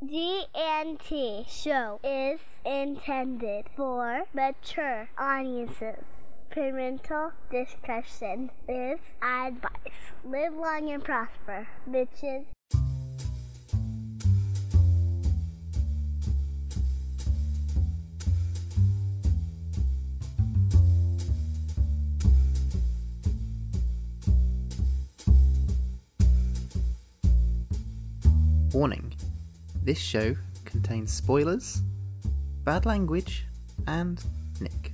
D&T show is intended for mature audiences. Parental discretion is advised. Live long and prosper, bitches. Warning: this show contains spoilers, bad language, and Nick.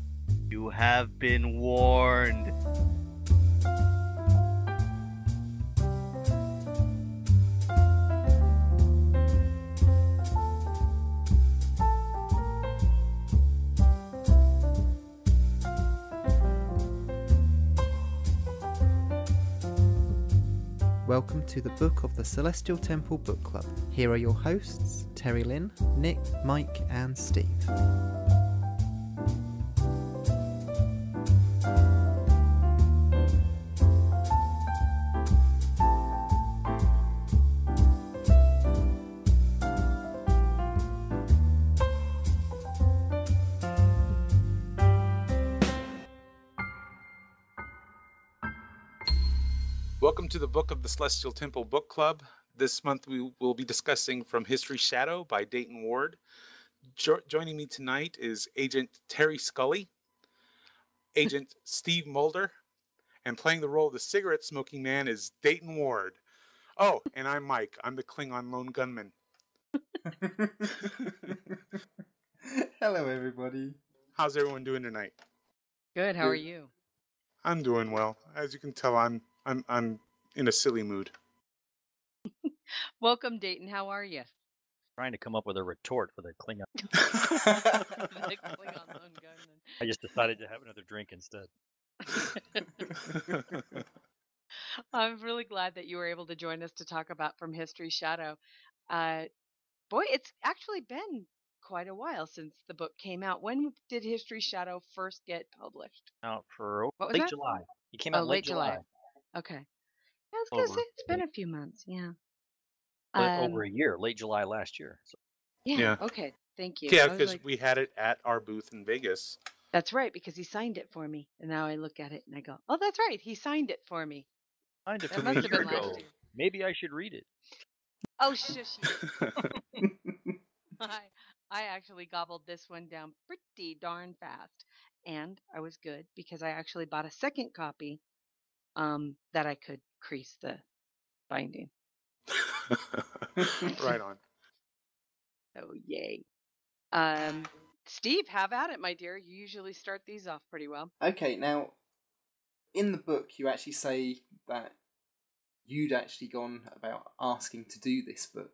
You have been warned. Welcome to the Book of the Celestial Temple Book Club. Here are your hosts, Terry Lynn, Nick, Mike, and Steve. Welcome to the Book of the Celestial Temple Book Club. This month we will be discussing From History's Shadow by Dayton Ward. Joining me tonight is Agent Terry Scully, Agent Steve Mulder, and playing the role of the cigarette-smoking man is Dayton Ward. Oh, and I'm Mike. I'm the Klingon lone gunman. Hello, everybody. How's everyone doing tonight? Good. How are you? I'm doing well. As you can tell, I'm in a silly mood. Welcome, Dayton. How are you? Trying to come up with a retort for the Klingon. The Klingon lone gunman. I just decided to have another drink instead. I'm really glad that you were able to join us to talk about From History's Shadow. Boy, it's actually been quite a while since the book came out. When did History's Shadow first get published? Out for What was late that? July. It came out late July. Okay. I was going to say it's been a few months. Yeah. But over a year. Late July last year. So. Yeah. Okay. Thank you. Yeah, because we had it at our booth in Vegas. That's right, because he signed it for me. And now I look at it and I go, oh, that's right. He signed it for me. Signed it That for must me have a year been last ago. year. Maybe I should read it. Oh, shush. I actually gobbled this one down pretty darn fast. And I was good because I actually bought a second copy that I could crease the binding. Right on. Oh, yay. Steve, have at it, my dear. You usually start these off pretty well. Okay, now, in the book, you actually say that you'd actually gone about asking to do this book.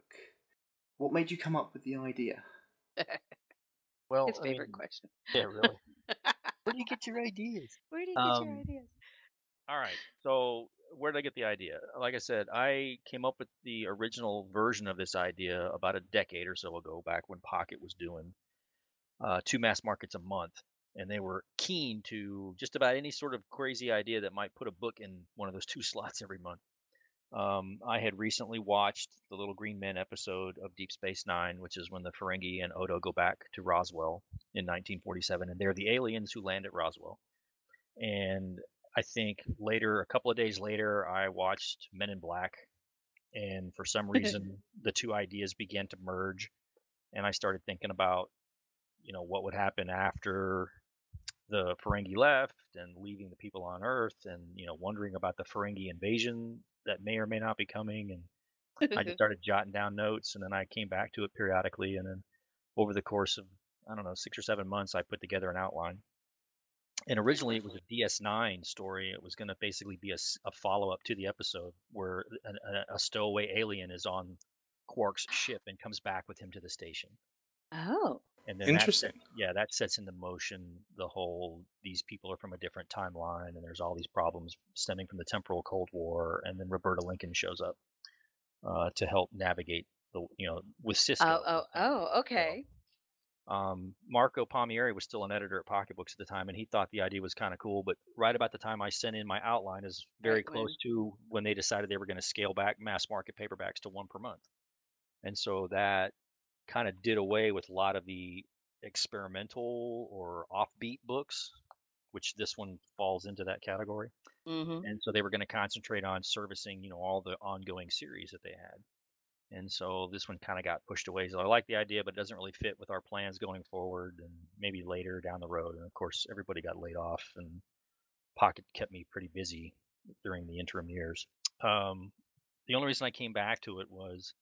What made you come up with the idea? Well, His favorite question. Yeah, really. Where do you get your ideas? Where do you get your ideas? All right. So where did I get the idea? Like I said, I came up with the original version of this idea about a decade or so ago, back when Pocket was doing 2 mass markets a month. And they were keen to just about any sort of crazy idea that might put a book in one of those 2 slots every month. I had recently watched the Little Green Men episode of Deep Space Nine, which is when the Ferengi and Odo go back to Roswell in 1947, and they're the aliens who land at Roswell. And I think later, a couple of days later, I watched Men in Black, and for some reason, the 2 ideas began to merge, and I started thinking about, what would happen after the Ferengi left and leaving the people on Earth, and wondering about the Ferengi invasion that may or may not be coming. And I just started jotting down notes, and then I came back to it periodically. And then over the course of, 6 or 7 months, I put together an outline. And originally it was a DS9 story. It was going to basically be a follow-up to the episode where a stowaway alien is on Quark's ship and comes back with him to the station. Oh. And then interesting. That sets into motion the whole, these people are from a different timeline, and there's all these problems stemming from the temporal Cold War, and then Roberta Lincoln shows up to help navigate the, with Cisco. Okay. Marco Palmieri was still an editor at Pocket Books at the time, and he thought the idea was kind of cool. But right about the time I sent in my outline is very close to when they decided they were going to scale back mass market paperbacks to 1 per month. And so that kind of did away with a lot of the experimental or offbeat books, which this one falls into that category. Mm-hmm. And so they were going to concentrate on servicing, all the ongoing series that they had. And so this one kind of got pushed away. So I like the idea, but it doesn't really fit with our plans going forward and maybe later down the road. And of course, everybody got laid off, and Pocket kept me pretty busy during the interim years. The only reason I came back to it was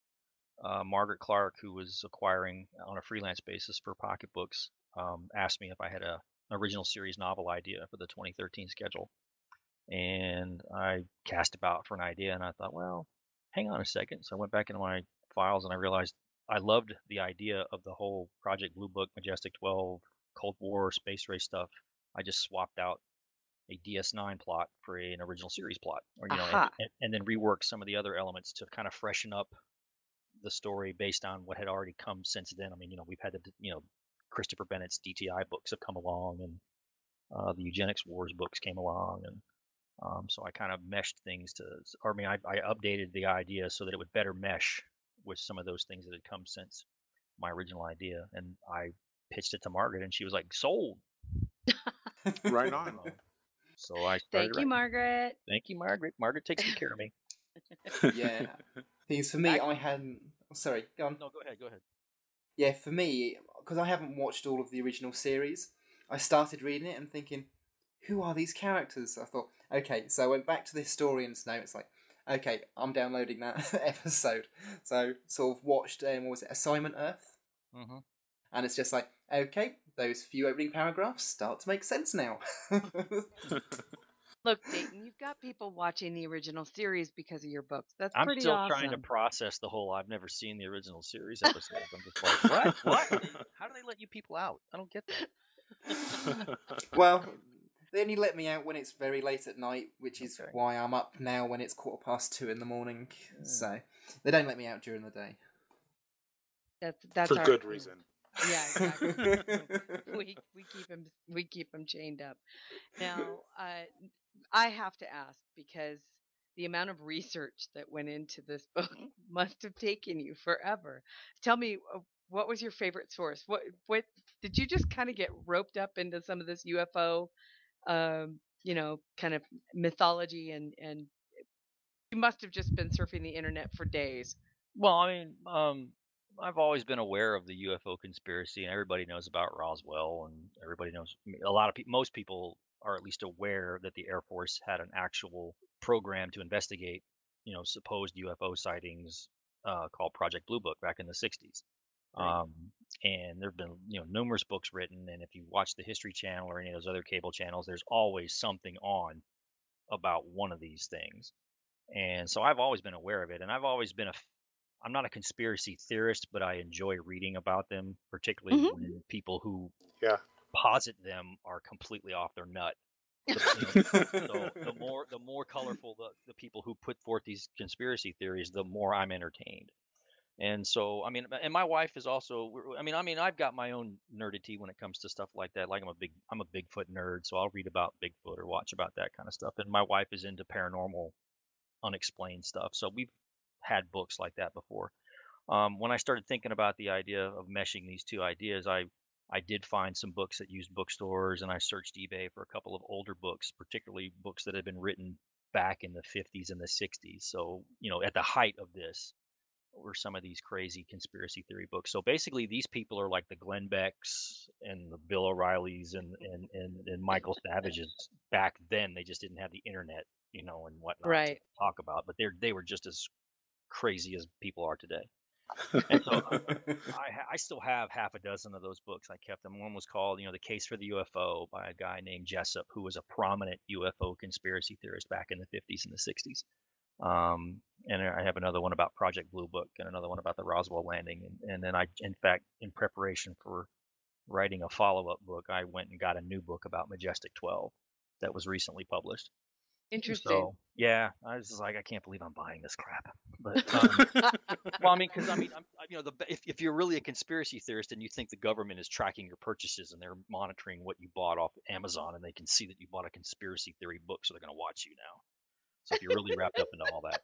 Margaret Clark, who was acquiring on a freelance basis for Pocketbooks, asked me if I had an original series novel idea for the 2013 schedule. And I cast about for an idea, and I thought, well, hang on a second. So I went back into my files, and I realized I loved the idea of the whole Project Blue Book, Majestic 12, Cold War, space race stuff. I just swapped out a DS9 plot for an original series plot, or Aha. and then rework some of the other elements to kind of freshen up the story based on what had already come since then. I mean, we've had Christopher Bennett's DTI books have come along, and the Eugenics Wars books came along, and so I kind of meshed things I updated the idea so that it would better mesh with some of those things that had come since my original idea, and I pitched it to Margaret, and she was like, "Sold." Right on. So I started Thank you, writing. Margaret. Thank you, Margaret. Margaret takes good care of me. Yeah. Things for me, I hadn't. Oh, sorry, go on. No, go ahead. Yeah, for me, because I haven't watched all of the original series, I started reading it and thinking, who are these characters? I thought, okay, so I went back to the historian's note. It's like, okay, I'm downloading that episode. So sort of watched, what was it, Assignment Earth? Mm-hmm. And it's just like, okay, those few opening paragraphs start to make sense now. Look, Dayton, you've got people watching the original series because of your books. That's I'm pretty still awesome. trying to process the whole I've never seen the original series episode. I'm just like, what? How do they let you people out? I don't get that. Well, they only let me out when it's very late at night, which is Okay. why I'm up now when it's 2:15 in the morning. So they don't let me out during the day. That's For our good reason. Yeah, exactly. we keep him chained up. Now, I have to ask, because the amount of research that went into this book must have taken you forever. Tell me, what was your favorite source? What did you just kind of get roped up into some of this UFO, kind of mythology, and you must have just been surfing the internet for days. Well, I mean, I've always been aware of the UFO conspiracy, and everybody knows about Roswell, and everybody knows a lot of people. Most people are at least aware that the Air Force had an actual program to investigate, supposed UFO sightings, called Project Blue Book back in the '60s. Right. And there've been, numerous books written, and if you watch the History Channel or any of those other cable channels, there's always something on about one of these things. And so I've always been aware of it, and I've always been I'm not a conspiracy theorist, but I enjoy reading about them, particularly when people who posit them are completely off their nut. So the more colorful the people who put forth these conspiracy theories, the more I'm entertained. And so, I mean, and my wife is also, I've got my own nerdity when it comes to stuff like that. Like I'm a Bigfoot nerd, so I'll read about Bigfoot or watch about that kind of stuff. And my wife is into paranormal, unexplained stuff. So we've had books like that before. When I started thinking about the idea of meshing these two ideas, I did find some books that used bookstores, and I searched eBay for a couple of older books, particularly books that had been written back in the 50s and the 60s. So, at the height of this were some of these crazy conspiracy theory books. So basically, these people are like the Glenn Becks and the Bill O'Reillys and Michael Savages back then. They just didn't have the internet, and whatnot to talk about. But they were just as crazy as people are today. And so I still have half a dozen of those books. I kept them. One was called, The Case for the UFO by a guy named Jessup, who was a prominent UFO conspiracy theorist back in the 50s and the 60s. And I have another one about Project Blue Book and another one about the Roswell landing. And then in fact, in preparation for writing a follow-up book, I went and got a new book about Majestic 12 that was recently published. Interesting. So yeah, I was just like, I can't believe I'm buying this crap. But well, because if you're really a conspiracy theorist and you think the government is tracking your purchases and they're monitoring what you bought off Amazon and they can see that you bought a conspiracy theory book, so they're going to watch you now. So if you're really wrapped up into all that,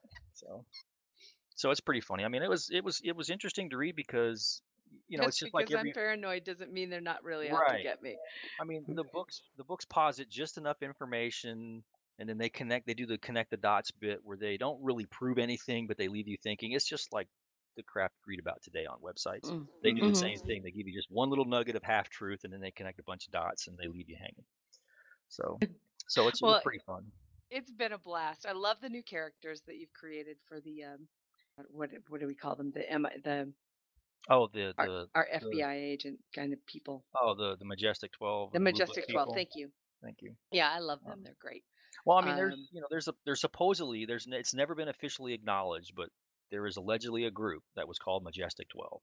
so it's pretty funny. I mean, it was interesting to read because you know, it's Just just like because I'm every paranoid doesn't mean they're not really out to right. get me. I mean, the books posit just enough information, and then they do the connect the dots bit where they don't really prove anything, but they leave you thinking. It's just like the crap you read about today on websites. Mm. They do the Mhm. same thing. They give you just one little nugget of half truth, and then they connect a bunch of dots, and they leave you hanging. So, it was Well, pretty fun. it's been a blast. I love the new characters that you've created for the what do we call them? The Oh, the our, the our the FBI agent kind of people. the Majestic 12, The the Blue Book Majestic 12. people. Thank you. Thank you. Yeah, I love them. Um, They're great. well, I mean, Um, there's supposedly it's never been officially acknowledged, but there is allegedly a group that was called Majestic 12,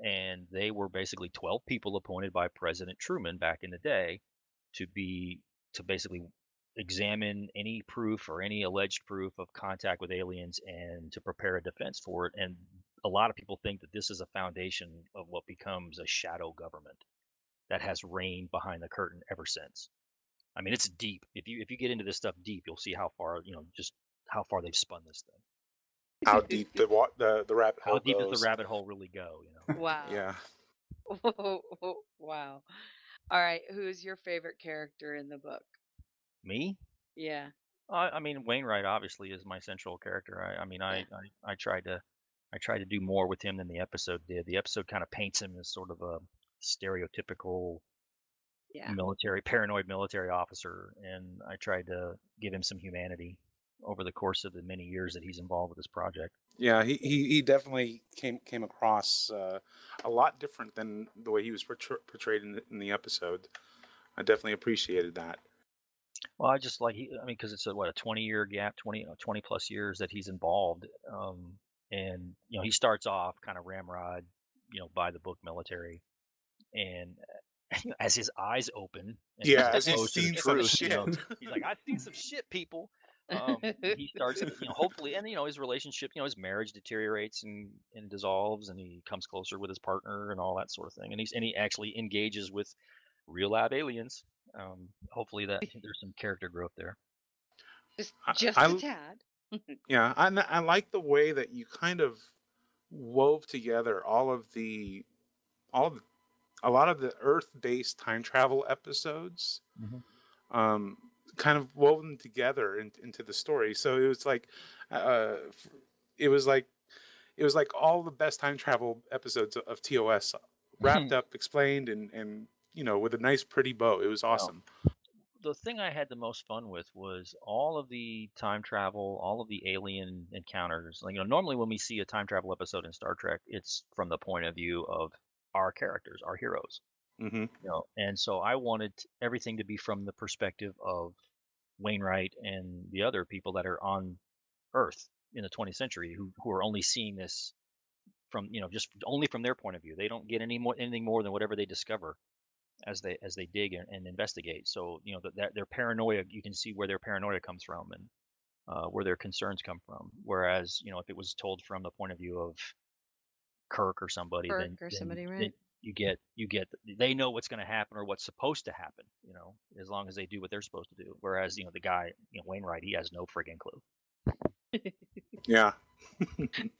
and they were basically 12 people appointed by President Truman back in the day to be to basically examine any proof or any alleged proof of contact with aliens and to prepare a defense for it. And a lot of people think that this is a foundation of what becomes a shadow government that has reigned behind the curtain ever since. I mean, it's deep. If you get into this stuff deep, you'll see how far, just how far they've spun this thing. How deep the rabbit How hole deep does the goes. rabbit hole really go? wow. Yeah. Wow. All right. Who's your favorite character in the book? Me? Yeah. I mean, Wainwright obviously is my central character. I mean, Yeah. I tried to do more with him than the episode did. The episode kind of paints him as sort of a stereotypical Yeah. paranoid military officer, and I tried to give him some humanity over the course of the many years that he's involved with this project. Yeah, he definitely came across a lot different than the way he was portrayed in the episode. I definitely appreciated that. Well, I just like I mean, because it's a 20-year gap, 20 plus years that he's involved, and he starts off kind of ramrod, by the book military, and as his eyes open and he's Yeah, as he's exposed to the seen some truth, shit. he's like, I've seen some shit, people. He starts, hopefully, and his relationship, his marriage deteriorates and dissolves, and he comes closer with his partner and all that sort of thing, and he actually engages with real live aliens. Hopefully that there's some character growth there. Just a tad. Yeah, I like the way that you kind of wove together a lot of the Earth-based time travel episodes. Mm-hmm. Kind of woven together into the story. So it was like, it was like all the best time travel episodes of TOS wrapped up, explained, and with a nice, pretty bow. It was awesome. The thing I had the most fun with was all of the time travel, all of the alien encounters. Like, normally when we see a time travel episode in Star Trek, it's from the point of view of our characters, our heroes. Mm-hmm. And so I wanted everything to be from the perspective of Wainwright and the other people that are on Earth in the 20th century who are only seeing this from just only from their point of view. They don't get anything more than whatever they discover as they dig and investigate. So that their paranoia, you can see where their paranoia comes from and where their concerns come from. Whereas if it was told from the point of view of Kirk or somebody, then Right? you get they know what's going to happen or what's supposed to happen, as long as they do what they're supposed to do. Whereas the guy, Wainwright, he has no friggin' clue. Yeah.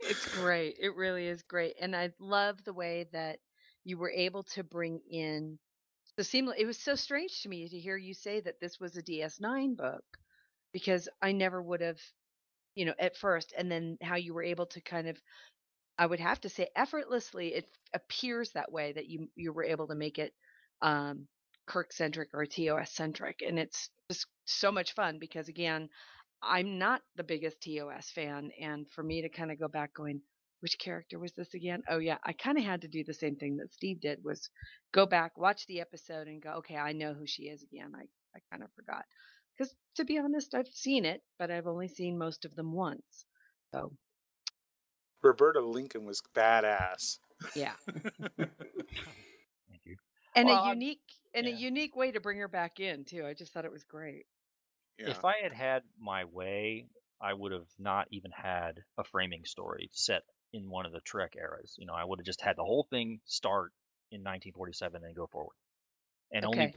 It's great. It really is great. And I love the way that you were able to bring in the seamless. It was so strange to me to hear you say that this was a DS9 book, because I never would have, at first, and then how you were able to kind of, I would have to say effortlessly, it appears that way, that you were able to make it Kirk centric or TOS centric. And it's just so much fun because, again, I'm not the biggest TOS fan. And for me to kind of go back going, which character was this again? Oh, yeah. I kind of had to do the same thing that Steve did, was go back, watch the episode and go, okay, I know who she is again. I kind of forgot. Because to be honest, I've seen it, but I've only seen most of them once. So Roberta Lincoln was badass. yeah. Thank you. And Well, a unique way to bring her back in too. I just thought it was great. Yeah. If I had my way, I would have not even had a framing story set in one of the Trek eras. I would have just had the whole thing start in 1947 and go forward, and Okay. only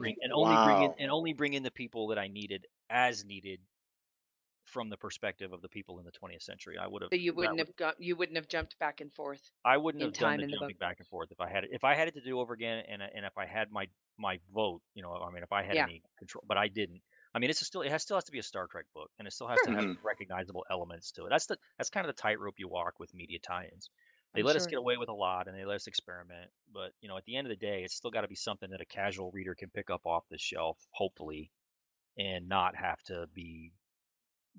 bring Wow. in the people that I needed as needed from the perspective of the people in the 20th century. I would have. So you wouldn't have jumped back and forth I wouldn't in have done time the in the book. jumping back and forth if I had it. If I had it to do over again, and if I had my vote, I mean, if I had any control, but I didn't. I mean, still has to be a Star Trek book, and it still has to have recognizable elements to it. That's kind of the tightrope you walk with media tie-ins. They let us get away with a lot, and they let us experiment. But at the end of the day, it's still got to be something that a casual reader can pick up off the shelf, hopefully, and not have to be.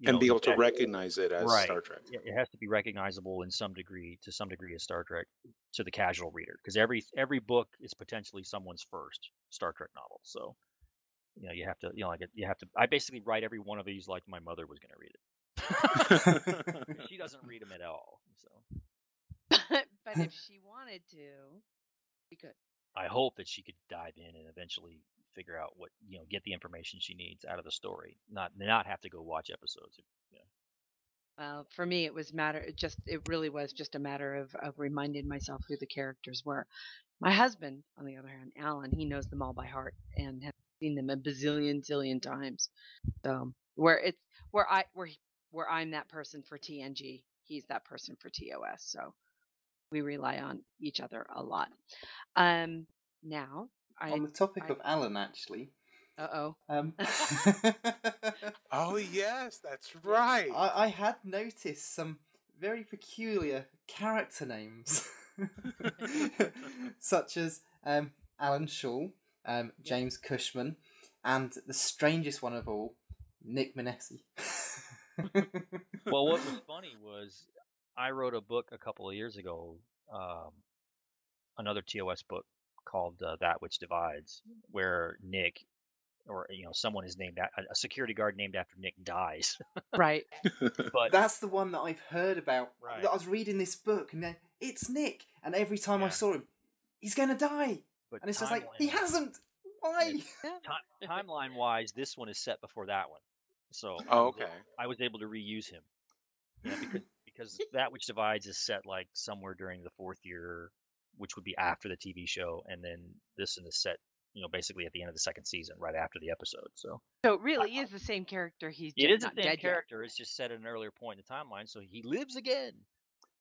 And be able to recognize it as Star Trek. It has to be recognizable to some degree as Star Trek to the casual reader, because every book is potentially someone's first Star Trek novel. So you have to. I basically write every one of these like my mother was going to read it. She doesn't read them at all. So. But if she wanted to, she could. I hope that she could dive in and eventually figure out what get the information she needs out of the story, not have to go watch episodes. Well, for me, it really was just a matter of reminding myself who the characters were. My husband, on the other hand, Alan, he knows them all by heart and has seen them a bazillion times. So where I'm that person for TNG, he's that person for TOS. So we rely on each other a lot. Now, on the topic of Alan, actually. Uh-oh. Oh, yes, that's right. I had noticed some very peculiar character names, such as Alan Shaw, James Cushman, and the strangest one of all, Nick Manessi. Well, what was funny was I wrote a book a couple of years ago, another TOS book called That Which Divides, where Nick, or someone is named, a security guard named after Nick dies. Right. But that's the one that I've heard about. Right. I was reading this book and then it's Nick, and every time I saw him, he's gonna die. But and it's just like, he hasn't. Why? Timeline wise, this one is set before that one, so I was able to reuse him. Because That Which Divides is set like somewhere during the 4th year, which would be after the TV show, and then this one is set, basically at the end of the 2nd season, right after the episode. So it really is the same character. He's just it is not the same dead character. yet. It's just set at an earlier point in the timeline, so he lives again.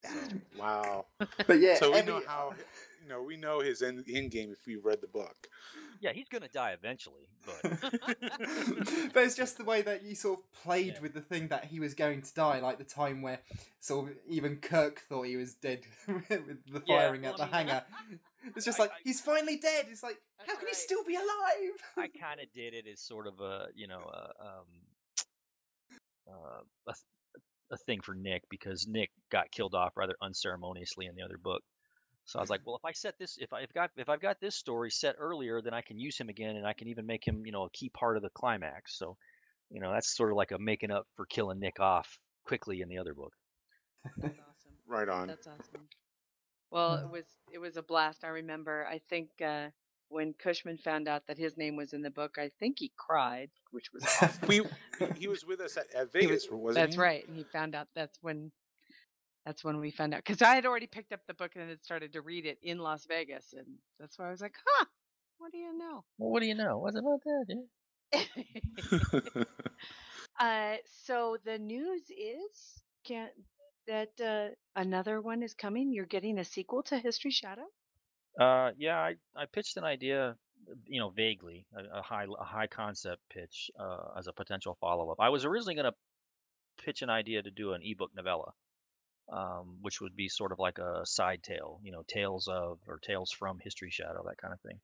So. Wow. But yeah, so we know his end game if we read the book. Yeah, he's gonna die eventually, but but it's just the way that you sort of played with the thing that he was going to die, like the time where sort of even Kirk thought he was dead with the firing at the hangar. It's just he's finally dead. It's like, how can he still be alive? I kind of did it as sort of a thing for Nick, because Nick got killed off rather unceremoniously in the other book. So I was like, well, if I've got this story set earlier, then I can use him again, and I can even make him, a key part of the climax. So, that's sort of like a making up for killing Nick off quickly in the other book. That's awesome. Right on. That's awesome. Well, it was a blast. I remember, I think when Cushman found out that his name was in the book, I think he cried, which was awesome. He was with us at Vegas, wasn't he? That's right. And he found out that's when we found out, because I had already picked up the book and had started to read it in Las Vegas, and that's why I was like, what do you know? Well, what do you know? What's about that? Yeah. So the news is that another one is coming. You're getting a sequel to History Shadow? Yeah, I pitched an idea, vaguely, a high concept pitch as a potential follow-up. I was originally going to pitch an idea to do an ebook novella, which would be sort of like a side tale, tales of or tales from History Shadow, that kind of thing.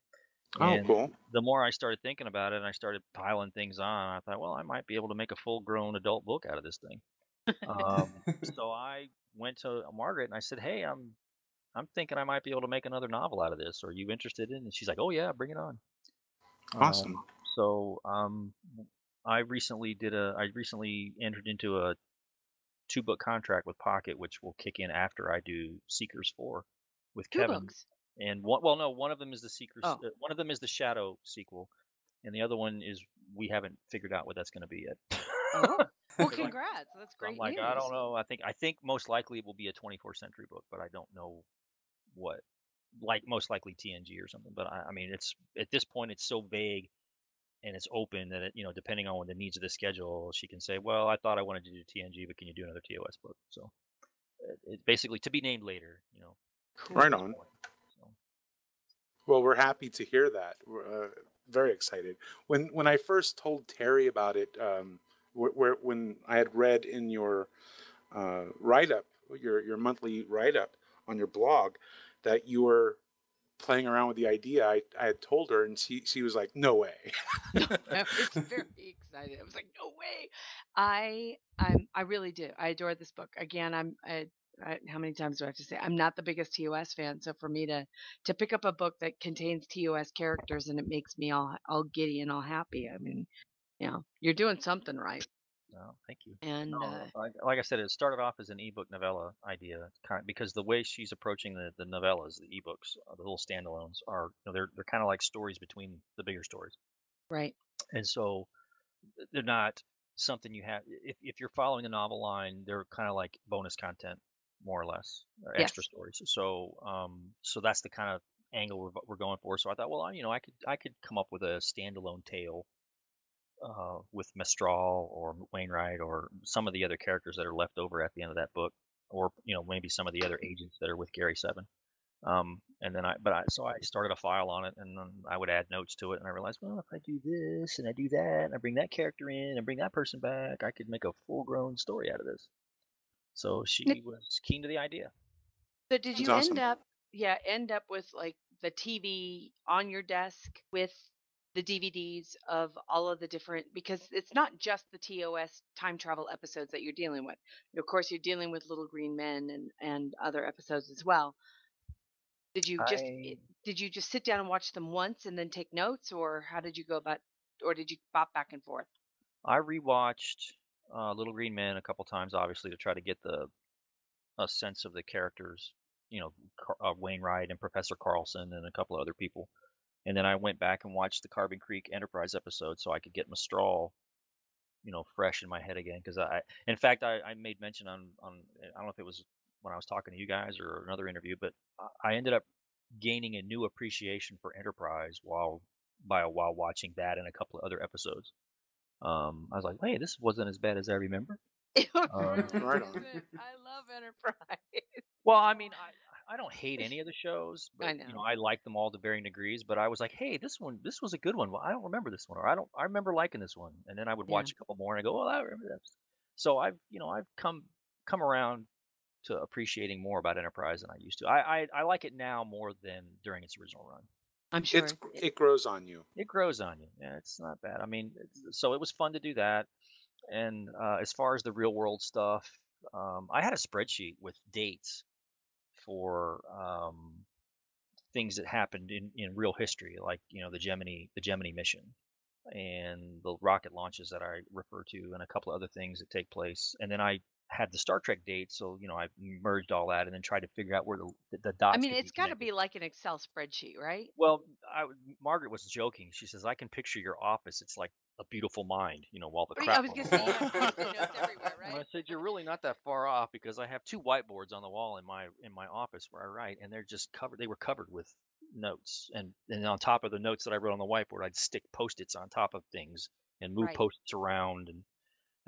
And cool. The more I started thinking about it and I started piling things on, I thought, well, I might be able to make a full-grown adult book out of this thing. So I went to Margaret and I said, hey, I'm thinking I might be able to make another novel out of this. Are you interested in it? And she's like, oh yeah, bring it on. Awesome. I recently entered into a 2-book contract with Pocket, which will kick in after I do Seekers 4 with 2 Kevin. books. And one of them is the Seekers. Oh. One of them is the Shadow sequel, and the other one is we haven't figured out what that's going to be yet. Oh, well, congrats! That's great I'm news. I don't know. I think most likely it will be a 24th century book, but I don't know what. Like most likely TNG or something. But I mean, it's at this point it's so vague and it's open, that it, depending on the needs of the schedule, she can say, well, I thought I wanted to do TNG, but can you do another TOS book? So it's basically to be named later. Cool. Right on. So, Well, we're happy to hear that. We're very excited. When I first told Terry about it, when I had read in your write up, your monthly write up on your blog, that you were playing around with the idea, I had told her, and she was like, "No way." I was very excited. I was like, no way. I really do. I adore this book. Again, how many times do I have to say I'm not the biggest TOS fan, so for me to pick up a book that contains TOS characters and it makes me all giddy and all happy. I mean, you're doing something right. no, thank you. And No, like I said, it started off as an ebook novella idea, because the way she's approaching the novellas, the ebooks, the little standalones are, they're kind of like stories between the bigger stories, right. and so they're not something you have. If you're following the novel line, they're kind of like bonus content, more or less, or extra Yes. stories. So that's the kind of angle we're going for. So I thought, well, I could come up with a standalone tale with Mestral or Wainwright or some of the other characters that are left over at the end of that book, or maybe some of the other agents that are with Gary Seven. And then so I started a file on it, and then I would add notes to it, and I realized, well, if I do this and I do that, and I bring that character in and bring that person back, I could make a full-grown story out of this. So she was keen to the idea. So did you That's awesome. end up with like the TV on your desk with the DVDs of all of the different, because it's not just the TOS time travel episodes that you're dealing with. Of course, you're dealing with Little Green Men and other episodes as well. Did you just sit down and watch them once and then take notes, or how did you go about, or did you bop back and forth? I rewatched Little Green Men a couple times, obviously, to try to get a sense of the characters, Wainwright and Professor Carlson and a couple of other people. And then I went back and watched the Carbon Creek Enterprise episode so I could get Mestral, fresh in my head again. Because in fact, I made mention on, I don't know if it was when I was talking to you guys or another interview, but I ended up gaining a new appreciation for Enterprise while watching that and a couple of other episodes. I was like, hey, this wasn't as bad as I remember. Right on. I love Enterprise. Well, I mean, I don't hate any of the shows, but I know. I like them all to varying degrees. But I was like, hey, this was a good one. Well, I don't remember this one, or I remember liking this one. And then I would Yeah. watch a couple more and I go, well, I remember that. So I've come around to appreciating more about Enterprise than I used to. I like it now more than during its original run. I'm sure. It grows on you. It grows on you. Yeah, it's not bad. I mean, so it was fun to do that. And as far as the real world stuff, I had a spreadsheet with dates for things that happened in real history, like the Gemini mission and the rocket launches that I refer to, and a couple of other things that take place. And then I had the Star Trek dates, so I merged all that and then tried to figure out where the dots. I mean, could it's be got to connected. be like an Excel spreadsheet, right? Well, Margaret was joking. She says, "I can picture your office. It's like a beautiful mind, while the crap." I was going to say, you have post-it notes everywhere, And I right? said, "You're really not that far off, because I have two whiteboards on the wall in my office where I write, and they're just covered. They were covered with notes, and on top of the notes that I wrote on the whiteboard, I'd stick post-its on top of things and move Right. post-its around and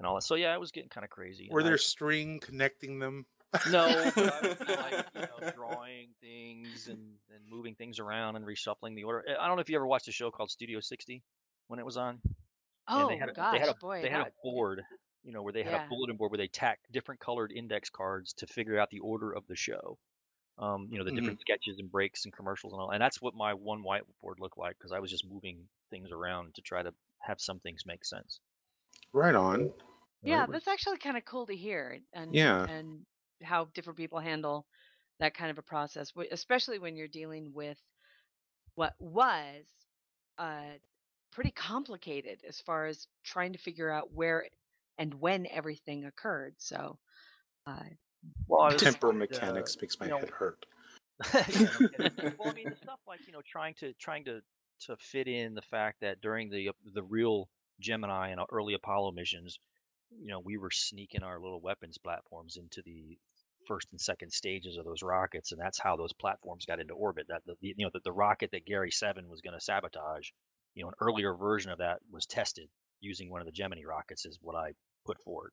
all that. So yeah, it was getting kind of crazy. Were there string connecting them? No, but I was like, drawing things and moving things around and reshuffling the order. I don't know if you ever watched a show called Studio 60 when it was on. And Oh gosh, boy, they had a board, where they had a bulletin board where they tacked different colored index cards to figure out the order of the show. The different sketches and breaks and commercials and all. And that's what my one whiteboard looked like, because I was just moving things around to try to have some things make sense. Right on. Yeah, that's actually kind of cool to hear, and and how different people handle that kind of a process, especially when you're dealing with what was pretty complicated as far as trying to figure out where and when everything occurred. So, well, temper mechanics makes my head hurt. Yeah, well, I mean, the stuff like trying to fit in the fact that during the real Gemini and early Apollo missions, we were sneaking our little weapons platforms into the first and second stages of those rockets, and that's how those platforms got into orbit. That the rocket that Gary 7 was going to sabotage an earlier version of that was tested using one of the Gemini rockets, is what I put forward.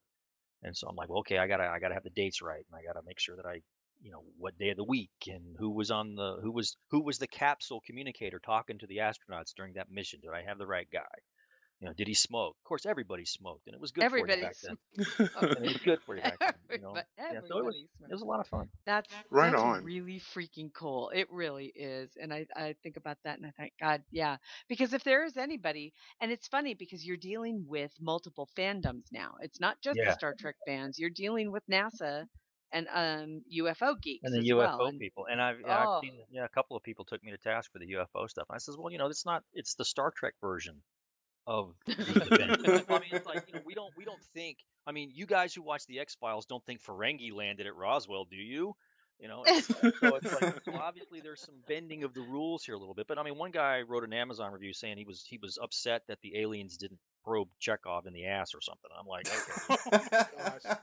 And so I'm like, well, okay, I gotta have the dates right, and I gotta make sure that what day of the week, and who was the capsule communicator talking to the astronauts during that mission. Did I have the right guy? Did he smoke? Of course, everybody smoked, and it was good for you back then. And it was good for you back then. Yeah, so it was a lot of fun. That's Right that's on. really freaking cool. It really is. And I think about that and I think, God, yeah. Because if there is anybody, and it's funny because you're dealing with multiple fandoms now. It's not just the Yeah, Star Trek fans. You're dealing with NASA and UFO and geeks the as well. UFO And people, and I've oh, seen, a couple of people took me to task for the UFO stuff. And I says, well, it's the Star Trek version of these events. I mean, it's like, we don't think. I mean, you guys who watch the X-Files don't think Ferengi landed at Roswell, do you? So it's like, so obviously there's some bending of the rules here a little bit. But I mean, one guy wrote an Amazon review saying he was upset that the aliens didn't probe Chekhov in the ass or something. I'm like, okay. Gosh.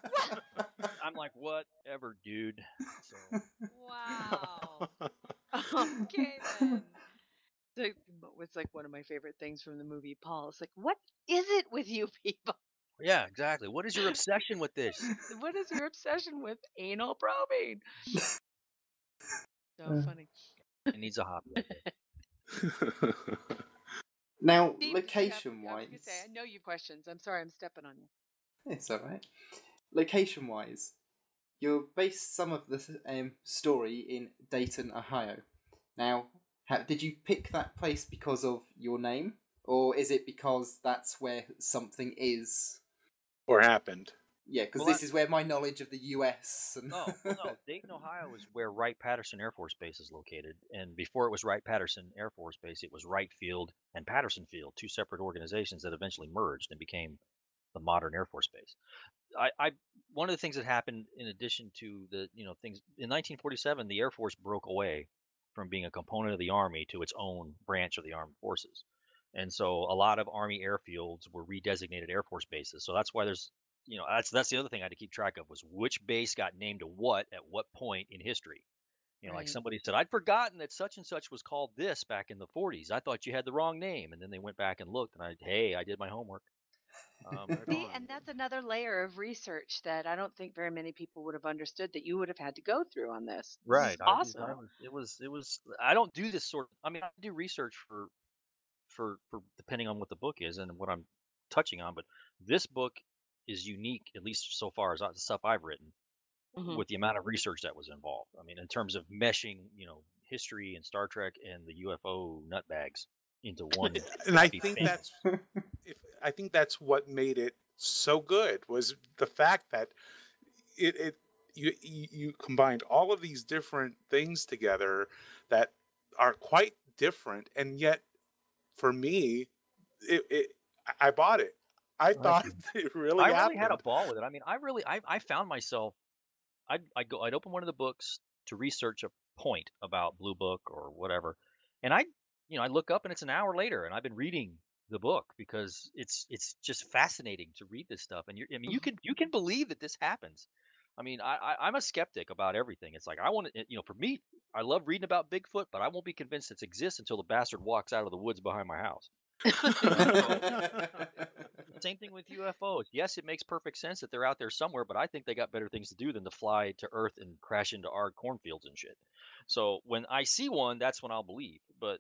I'm like, whatever, dude. So wow. Okay then. It's like one of my favorite things from the movie Paul. It's like, what is it with you people? yeah, exactly. What is your obsession with this? What is your obsession with anal probing? So funny. It needs a hobby. I guess. Now, Steve, I was location-wise, gonna say, I know you questions. I'm sorry, I'm stepping on you. it's all right. Location-wise, you based some of the story in Dayton, Ohio. Now, did you pick that place because of your name, or is it because that's where something is? Or happened. Yeah, because this is where my knowledge of the U.S. and... No, Dayton, Ohio is where Wright-Patterson Air Force Base is located. And before it was Wright-Patterson Air Force Base, it was Wright Field and Patterson Field, two separate organizations that eventually merged and became the modern Air Force Base. One of the things that happened in addition to the things in 1947, the Air Force broke away from being a component of the Army to its own branch of the armed forces, and so a lot of Army airfields were redesignated Air Force bases. So that's why there's that's the other thing I had to keep track of, was which base got named to what at what point in history. Like Right. somebody said, I'd forgotten that such and such was called this back in the 40s. I thought you had the wrong name, and then they went back and looked, and I did my homework. Right See, on. and that's another layer of research that I don't think very many people would have understood that you would have had to go through on this. This Right. is awesome. It was. I don't do this sort. I mean, I do research for depending on what the book is and what I'm touching on. But this book is unique, at least so far as the stuff I've written, Mhm. with the amount of research that was involved. I mean, in terms of meshing, history and Star Trek and the UFO nutbags into one. And I happy think family. I think that's what made it so good, was the fact that you combined all of these different things together that are quite different, and yet for me, I bought it. I thought it really I happened. really had a ball with it. I mean, I found myself. I'd open one of the books to research a point about Blue Book or whatever, and I look up and it's an hour later, and I've been reading the book because it's just fascinating to read this stuff. And you can believe that this happens. I mean, I'm a skeptic about everything. It's like, I want to, for me, I love reading about Bigfoot, but I won't be convinced it exists until the bastard walks out of the woods behind my house. Same thing with UFOs. Yes, it makes perfect sense that they're out there somewhere, but I think they got better things to do than to fly to Earth and crash into our cornfields and shit. So when I see one, that's when I'll believe. But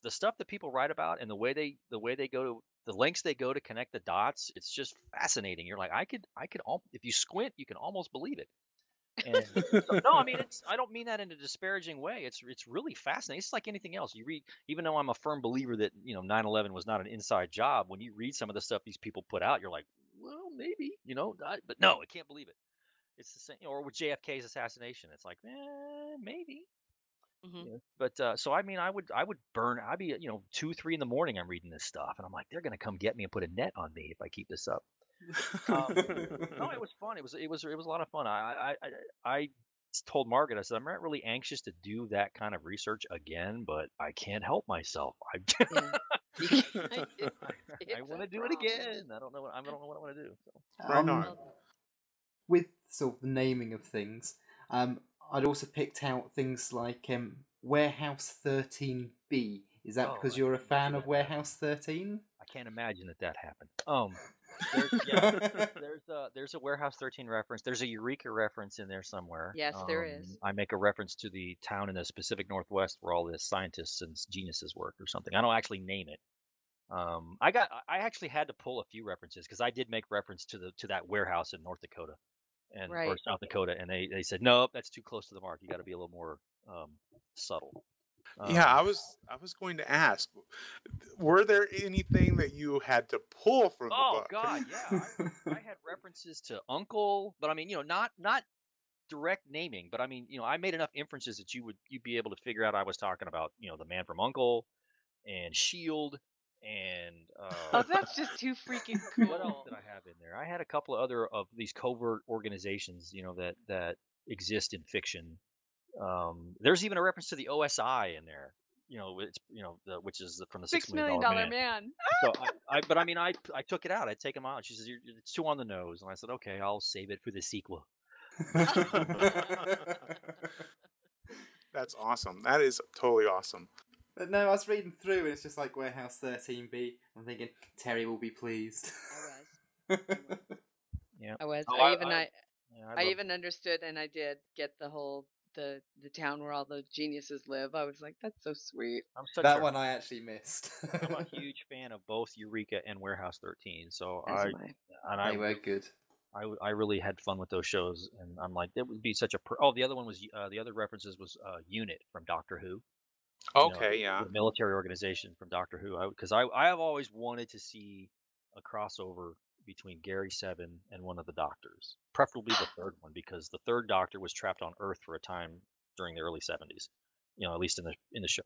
the stuff that people write about and the way they go to the lengths they go to connect the dots, it's just fascinating. You're like, if you squint, you can almost believe it. And so, no, I mean, I don't mean that in a disparaging way. It's really fascinating. It's like anything else. You read, even though I'm a firm believer that 9/11 was not an inside job, when you read some of the stuff these people put out, you're like, well, maybe, but no, I can't believe it. It's the same, or with JFK's assassination, it's like, maybe. Mhm. But so I mean, I'd be 2, 3 in the morning, I'm reading this stuff, and I'm like, they're gonna come get me and put a net on me if I keep this up. No, it was fun. It was a lot of fun. I told Margaret, I said, I'm not really anxious to do that kind of research again, but I can't help myself. Yeah. I want to do it again. I don't know what I want to do. So. Right on. With sort of the naming of things, I'd also picked out things like Warehouse 13B Is that Oh, because I you're a can't fan imagine of that Warehouse 13? I can't imagine that happened. Yeah, there's a Warehouse 13 reference. There's a Eureka reference in there somewhere. Yes, there is. I make a reference to the town in the Pacific Northwest where all the scientists and geniuses work or something. I don't actually name it. I actually had to pull a few references because I did make reference to that warehouse in North Dakota or Right. South Dakota, and they said nope, that's too close to the mark. You got to be a little more subtle. Yeah, I was going to ask, were there anything that you had to pull from the Oh book? God, yeah. I had references to Uncle, but I mean, not direct naming, but I mean, I made enough inferences that you'd be able to figure out I was talking about, the man from Uncle and Shield and Oh, that's just too freaking what else cool. did I have in there? I had a couple of other of these covert organizations, that exist in fiction. There's even a reference to the OSI in there. It's which is from the $6 $6 million million man. man. So but I mean, I took it out. I take them out. She says it's too on the nose, and I said, okay, I'll save it for the sequel. That's awesome. That is totally awesome. But no, I was reading through and it's just like Warehouse 13B. I'm thinking Terry will be pleased. Yeah. I was. Oh, I even understood, and I did get the whole the town where all the geniuses live. I was like, that's so sweet. That one I actually missed. I'm a huge fan of both Eureka and Warehouse 13. So As am I. They were good. I really had fun with those shows, and I'm like, that would be such a. The other one was the other references was Unit from Doctor Who. Okay, yeah. The military organization from Doctor Who. Because I have always wanted to see a crossover between Gary Seven and one of the Doctors, preferably the third one, because the third Doctor was trapped on Earth for a time during the early '70s. At least in the show.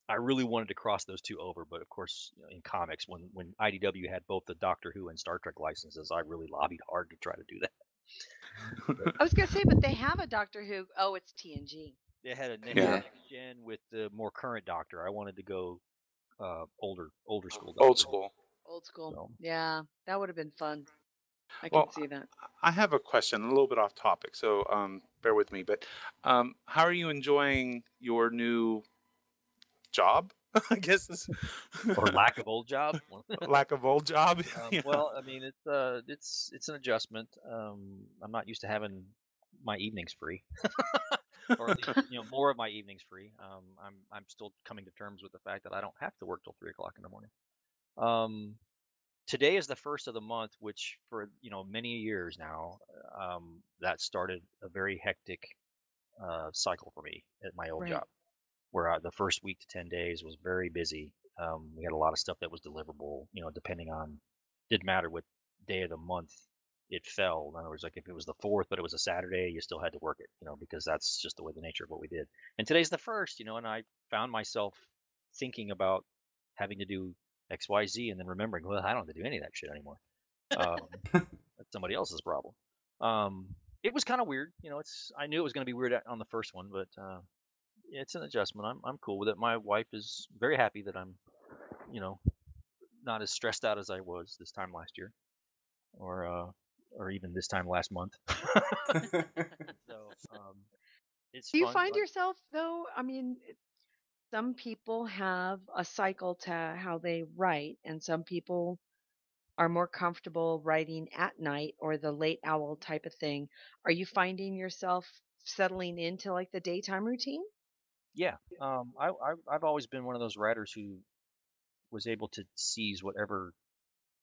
I really wanted to cross those two over, but of course, in comics, when IDW had both the Doctor Who and Star Trek licenses, I really lobbied hard to try to do that. I was gonna say, but they have a Doctor Who. Oh, it's TNG. They had a next gen with the more current Doctor. I wanted to go older school. Doctor. Old school. Old school. So. Yeah, that would have been fun. I can see that. I have a question, a little bit off topic, so bear with me. But how are you enjoying your new job? I guess or lack of old job. Lack of old job. Well, I mean, it's an adjustment. I'm not used to having my evenings free, or at least, more of my evenings free. I'm still coming to terms with the fact that I don't have to work till 3 o'clock in the morning. Today is the first of the month, which for many years now, that started a very hectic cycle for me at my old job, where the first week to 10 days was very busy. We had a lot of stuff that was deliverable, depending on, didn't matter what day of the month it fell. In other words, like if it was the 4th, but it was a Saturday, you still had to work it, because that's just the way the nature of what we did. And today's the 1st, and I found myself thinking about having to do X, Y, Z, and then remembering, well, I don't have to do any of that shit anymore. That's somebody else's problem. It was kind of weird, I knew it was going to be weird on the first one, but it's an adjustment. I'm cool with it. My wife is very happy that I'm, not as stressed out as I was this time last year, or even this time last month. So it's. Do you find yourself though? I mean, some people have a cycle to how they write, and some people are more comfortable writing at night or the late owl type of thing. Are you finding yourself settling into like the daytime routine? Yeah. I've always been one of those writers who was able to seize whatever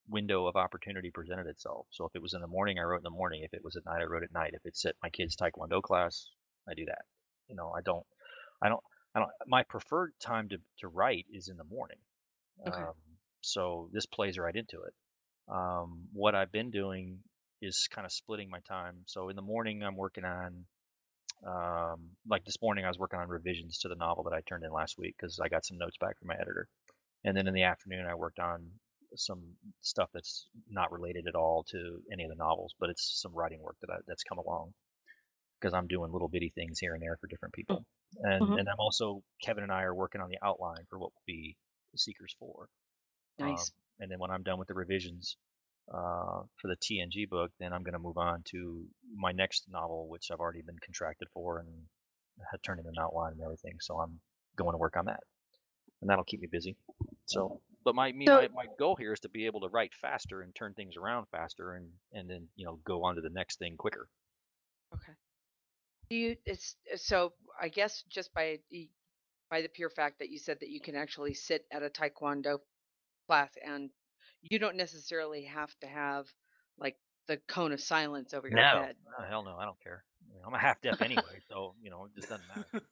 window of opportunity presented itself. So if it was in the morning, I wrote in the morning. If it was at night, I wrote at night. If it's at my kid's taekwondo class, I do that. I don't. My preferred time to write is in the morning. Okay. So this plays right into it. What I've been doing is kind of splitting my time. So in the morning, I'm working on, like this morning, I was working on revisions to the novel that I turned in last week because I got some notes back from my editor. And then in the afternoon, I worked on some stuff that's not related at all to any of the novels, but it's some writing work that's come along because I'm doing little bitty things here and there for different people. And I'm also, Kevin and I are working on the outline for what will be Seekers 4. Nice. And then when I'm done with the revisions for the TNG book, then I'm going to move on to my next novel, which I've already been contracted for and had turned in an outline and everything. So I'm going to work on that. and that'll keep me busy. So, but my goal here is to be able to write faster and turn things around faster, and then go on to the next thing quicker. Okay. So I guess just by the pure fact that you said that you can actually sit at a taekwondo class and you don't necessarily have to have like the cone of silence over your head. No, hell no, I don't care. I'm a half deaf anyway, so it just doesn't matter.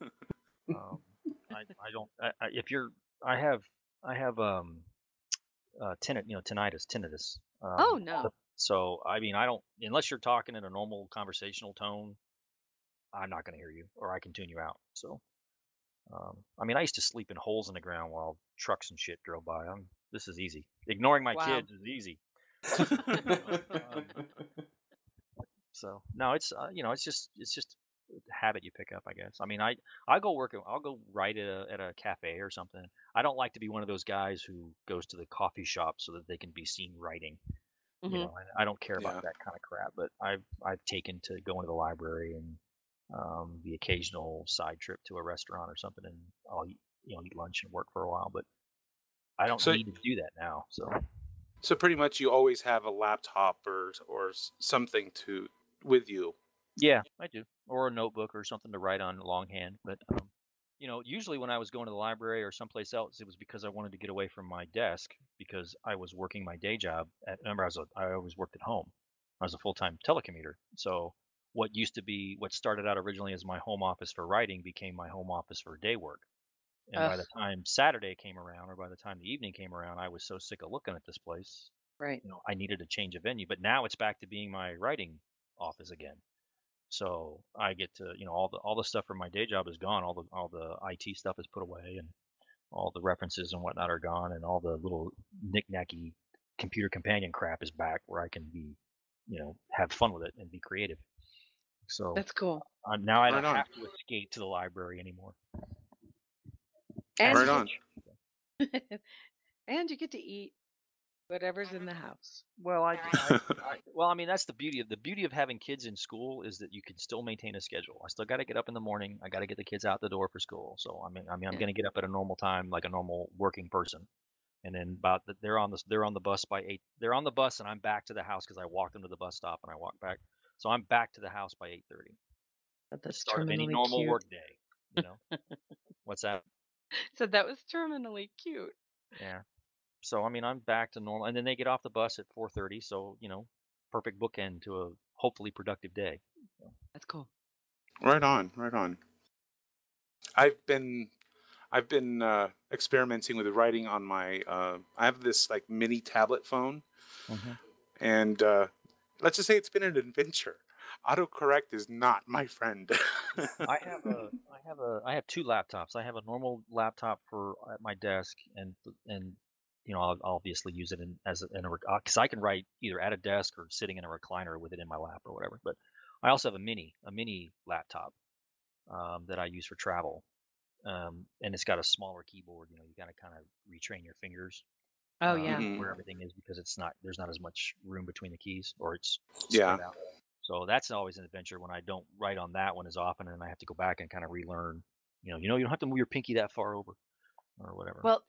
I don't. If you're, I have tinnitus. Oh no. So I mean, I don't, unless you're talking in a normal conversational tone, I'm not going to hear you, or I can tune you out. So, I mean, I used to sleep in holes in the ground while trucks and shit drove by. This is easy. Ignoring my kids is easy. So no, it's it's just a habit you pick up, I guess. I mean, I'll go write at a cafe or something. I don't like to be one of those guys who goes to the coffee shop so that they can be seen writing. I don't care about that kind of crap. But I've taken to going to the library and the occasional side trip to a restaurant or something, and I'll eat lunch and work for a while. But I don't need to do that now. So pretty much you always have a laptop or something with you. Yeah, I do, or a notebook or something to write on longhand. But usually when I was going to the library or someplace else, it was because I wanted to get away from my desk because I was working my day job. Remember, I always worked at home. I was a full-time telecommuter. So what started out originally as my home office for writing became my home office for day work. And by the time Saturday came around, or by the time the evening came around, I was so sick of looking at this place. Right. I needed to change a venue. But now it's back to being my writing office again. So I get to, all the stuff from my day job is gone. All the IT stuff is put away, and all the references and whatnot are gone, and all the little knick-knacky computer companion crap is back where I can be, have fun with it and be creative. So that's cool. Now I don't have to escape to the library anymore. And right on. And you get to eat whatever's in the house. Well, I mean, that's the beauty of having kids in school is that you can still maintain a schedule. I still got to get up in the morning. I got to get the kids out the door for school. So I'm going to get up at a normal time, like a normal working person. And then they're on the bus by 8. They're on the bus, and I'm back to the house because I walked them to the bus stop and I walked back. So I'm back to the house by 8:30. That's start of any normal work day. What's that? So that was terminally cute. Yeah. So I mean, I'm back to normal, and then they get off the bus at 4:30. So perfect bookend to a hopefully productive day. That's cool. Right on. I've been experimenting with writing on my. I have this like mini tablet phone, and let's just say it's been an adventure. Autocorrect is not my friend. I have 2 laptops. I have a normal laptop at my desk, and I'll obviously use it because I can write either at a desk or sitting in a recliner with it in my lap or whatever. But I also have a mini laptop that I use for travel, and it's got a smaller keyboard. You got to kind of retrain your fingers. Oh yeah, where everything is, because there's not as much room between the keys, or it's spread out. So that's always an adventure when I don't write on that one as often, and I have to go back and kind of relearn. You don't have to move your pinky that far over, or whatever. Well,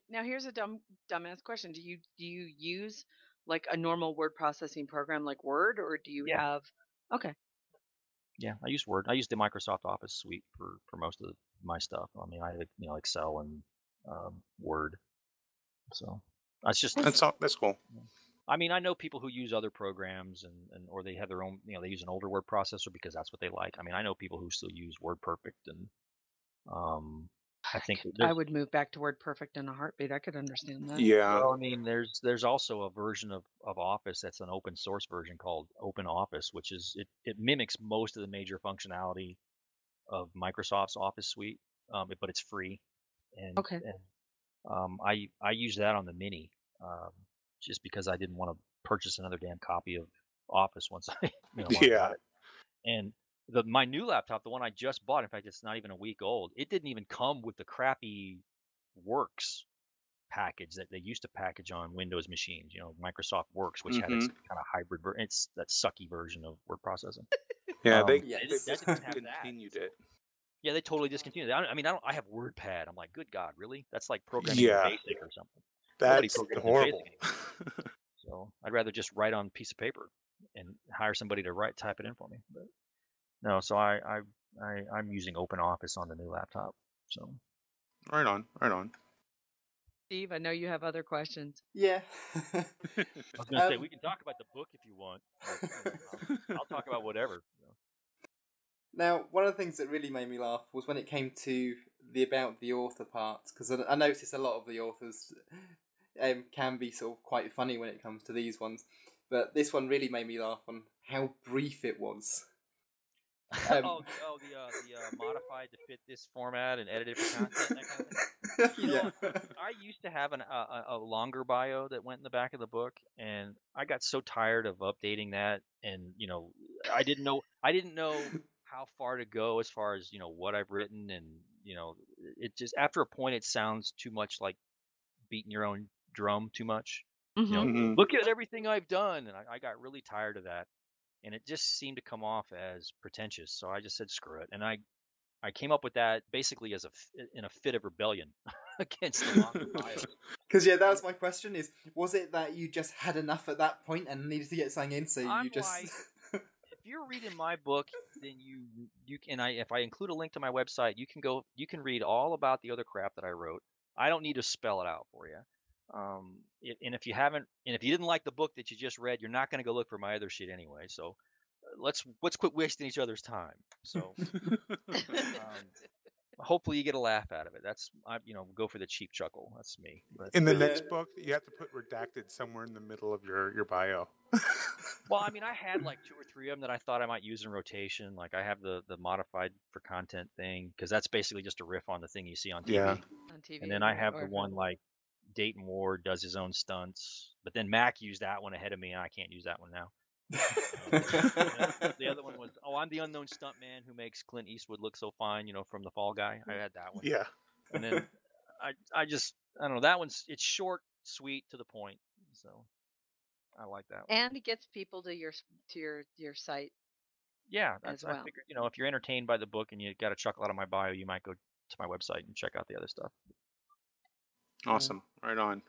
now here's a dumbass question: Do you use like a normal word processing program like Word, or do you have? Okay. Yeah, I use Word. I use the Microsoft Office suite for most of my stuff. I mean, I have Excel and Word. So that's cool. I mean, I know people who use other programs or they have their own, they use an older word processor because that's what they like. I mean, I know people who still use WordPerfect, and I think I would move back to WordPerfect in a heartbeat. I could understand that. Yeah. Well, I mean, there's also a version of Office that's an open source version called Open Office, which is it mimics most of the major functionality of Microsoft's Office suite, but it's free. And I use that on the Mini. Just because I didn't want to purchase another damn copy of Office once I got it. And my new laptop, the one I just bought, in fact, it's not even a week old. It didn't even come with the crappy Works package that they used to package on Windows machines. Microsoft Works, which had its kind of hybrid version. It's that sucky version of word processing. Yeah, they discontinued it. Yeah, they totally discontinued it. I mean, I have WordPad. I'm like, good God, really? That's like programming Yeah, in BASIC or something. Nobody that's programs in horrible. BASIC anymore. So I'd rather just write on a piece of paper and hire somebody to type it in for me. But no, so I'm using OpenOffice on the new laptop. So Right on, right on. Steve, I know you have other questions. Yeah. I was gonna say we can talk about the book if you want. But, I'll talk about whatever. Now, one of the things that really made me laugh was when it came to the about the author part, because I noticed a lot of the authors can be sort of quite funny when it comes to these ones, but this one really made me laugh on how brief it was. The modified to fit this format and edited for content, that kind of thing. You know, I used to have a longer bio that went in the back of the book, and I got so tired of updating that, and I didn't know how far to go as far as what I've written, and it just after a point it sounds too much like beating your own drum too much. Mhm. Look at everything I've done, and I got really tired of that. And it just seemed to come off as pretentious. So I just said, screw it. And I came up with that basically in a fit of rebellion against the longer bios. Because that was my question: was it that you just had enough at that point and needed to get something in, so I'm you just? like, if you're reading my book, then you can. If I include a link to my website, you can read all about the other crap that I wrote. I don't need to spell it out for you. And if you didn't like the book that you just read, you're not going to go look for my other shit anyway. So let's quit wasting each other's time. So hopefully you get a laugh out of it. That's go for the cheap chuckle. That's me. But In the next book, you have to put redacted somewhere in the middle of your bio. well, I mean, I had like 2 or 3 of them that I thought I might use in rotation. Like I have the modified for content thing, because that's basically just a riff on the thing you see on TV. Yeah. On TV. And then I have the one like Dayton Ward does his own stunts, but then Mac used that one ahead of me, and I can't use that one now. The other one was, I'm the unknown stuntman who makes Clint Eastwood look so fine, from The Fall Guy. I had that one. Yeah. And then I don't know, that one's, it's short, sweet, to the point. So I like that one. And it gets people to your site. Yeah, as well. I figured, if you're entertained by the book and you got a chuckle out of my bio, you might go to my website and check out the other stuff. Awesome. Right on.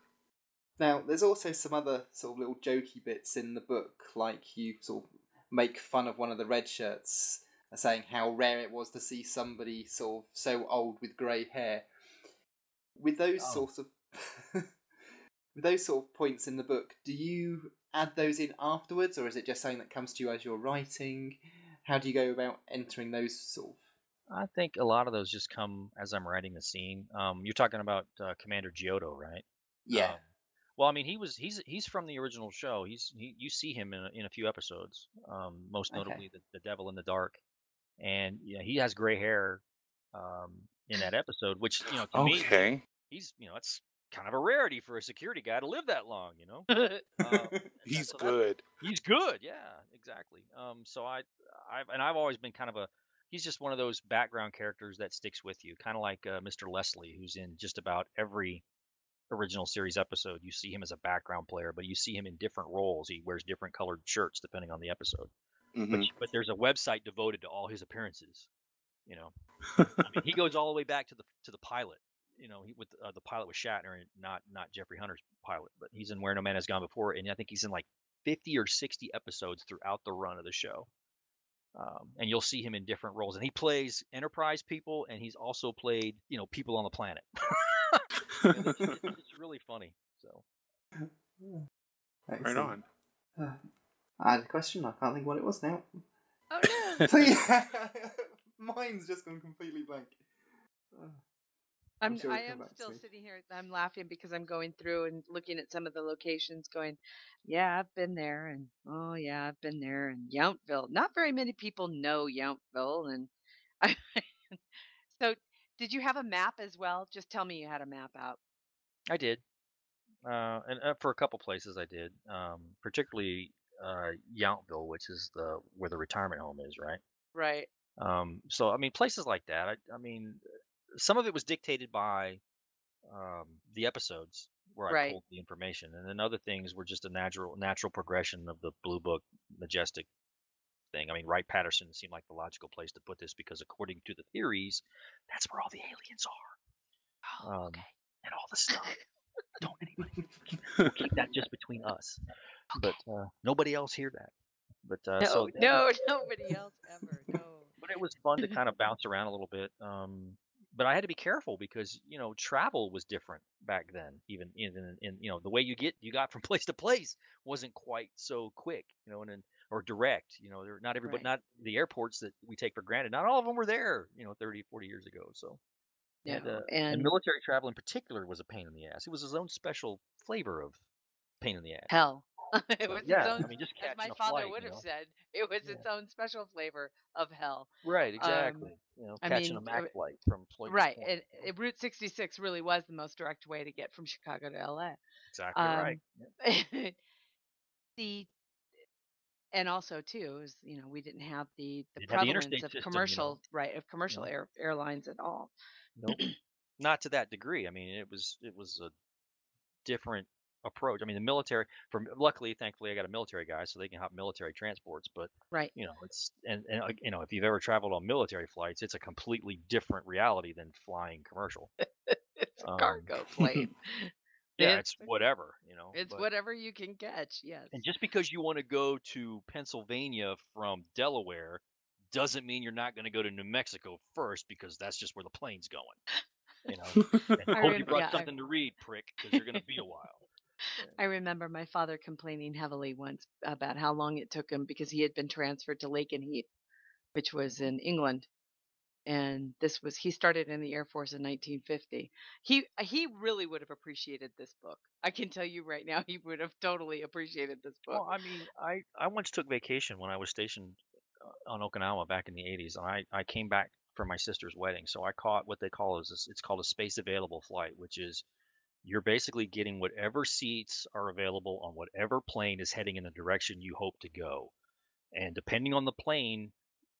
Now, there's also some other sort of little jokey bits in the book, like you sort of make fun of one of the red shirts, saying how rare it was to see somebody sort of so old with grey hair. With those sorts of with those sort of points in the book, do you add those in afterwards, or is it just something that comes to you as you're writing? How do you go about entering those sort of? I think a lot of those just come as I'm writing the scene. You're talking about Commander Giotto, right? Yeah. Well, I mean, he's from the original show. You see him in a few episodes. Most notably the Devil in the Dark, and he has gray hair in that episode, which to me, he's it's kind of a rarity for a security guy to live that long. He's good. He's good, yeah, exactly. So I've always been kind of he's just one of those background characters that sticks with you, kind of like Mr. Leslie, who's in just about every original series episode. You see him as a background player, but you see him in different roles. He wears different colored shirts depending on the episode. Mm-hmm. But there's a website devoted to all his appearances. I mean, he goes all the way back to the pilot. With the pilot with Shatner, and not Jeffrey Hunter's pilot, but he's in Where No Man Has Gone Before, and I think he's in like 50 or 60 episodes throughout the run of the show. And you'll see him in different roles, and he plays Enterprise people, and he's also played people on the planet. It's really funny. So, right on. I had a question. I can't think what it was now. Oh no! Mine's just gone completely blank. I am still sitting here. I'm laughing because I'm going through and looking at some of the locations, going, "Yeah, I've been there," and "Oh yeah, I've been there." And Yountville. Not very many people know Yountville, and so. Did you have a map as well? Just tell me you had a map out. I did, and for a couple places I did, particularly Yountville, which is where the retirement home is, right? Right. So I mean, places like that. I mean, some of it was dictated by the episodes where I pulled the information, and then other things were just a natural progression of the Blue Book majestic thing. I mean, Wright-Patterson seemed like the logical place to put this because according to the theories, that's where all the aliens are. Oh, okay. And all the stuff. Don't anybody. We'll keep that just between us. But nobody else hear that. But No, nobody else ever. No. But it was fun to kind of bounce around a little bit. But I had to be careful because travel was different back then. Even in the way you got from place to place wasn't quite so quick. Or direct. Not everybody, Right. not the airports that we take for granted. Not all of them were there. 30, 40 years ago. So. No. And military travel in particular was a pain in the ass. It was its own special flavor of pain in the ass. hell. It was its own, I mean, just as catching my a father flight, would have said, it was its own special flavor of hell. Right, exactly. I Catching mean, a Mac flight from point right. to point. Route 66 really was the most direct way to get from Chicago to LA. Exactly right. And also too is we didn't have the Didn't have the prevalence interstate of system, commercial No. airlines at all. Nope. Not to that degree. I mean, it was a different approach. I mean, the military. Luckily, thankfully, I got a military guy, so they can have military transports. But Right. it's if you've ever traveled on military flights, it's a completely different reality than flying commercial. It's a cargo plane. Yeah, it's whatever, It's whatever you can catch, yes. And just because you want to go to Pennsylvania from Delaware doesn't mean you're not going to go to New Mexico first because that's just where the plane's going. And hope you brought something to read, prick, because you're going to be a while. I remember my father complaining heavily once about how long it took him because he had been transferred to Lakenheath, which was in England. And he started in the Air Force in 1950. He really would have appreciated this book. I can tell you right now, he would have totally appreciated this book. Well, I mean, I once took vacation when I was stationed on Okinawa back in the 80s, and I came back for my sister's wedding. So I caught what they call it's called a space available flight, which is you're basically getting whatever seats are available on whatever plane is heading in the direction you hope to go. And depending on the plane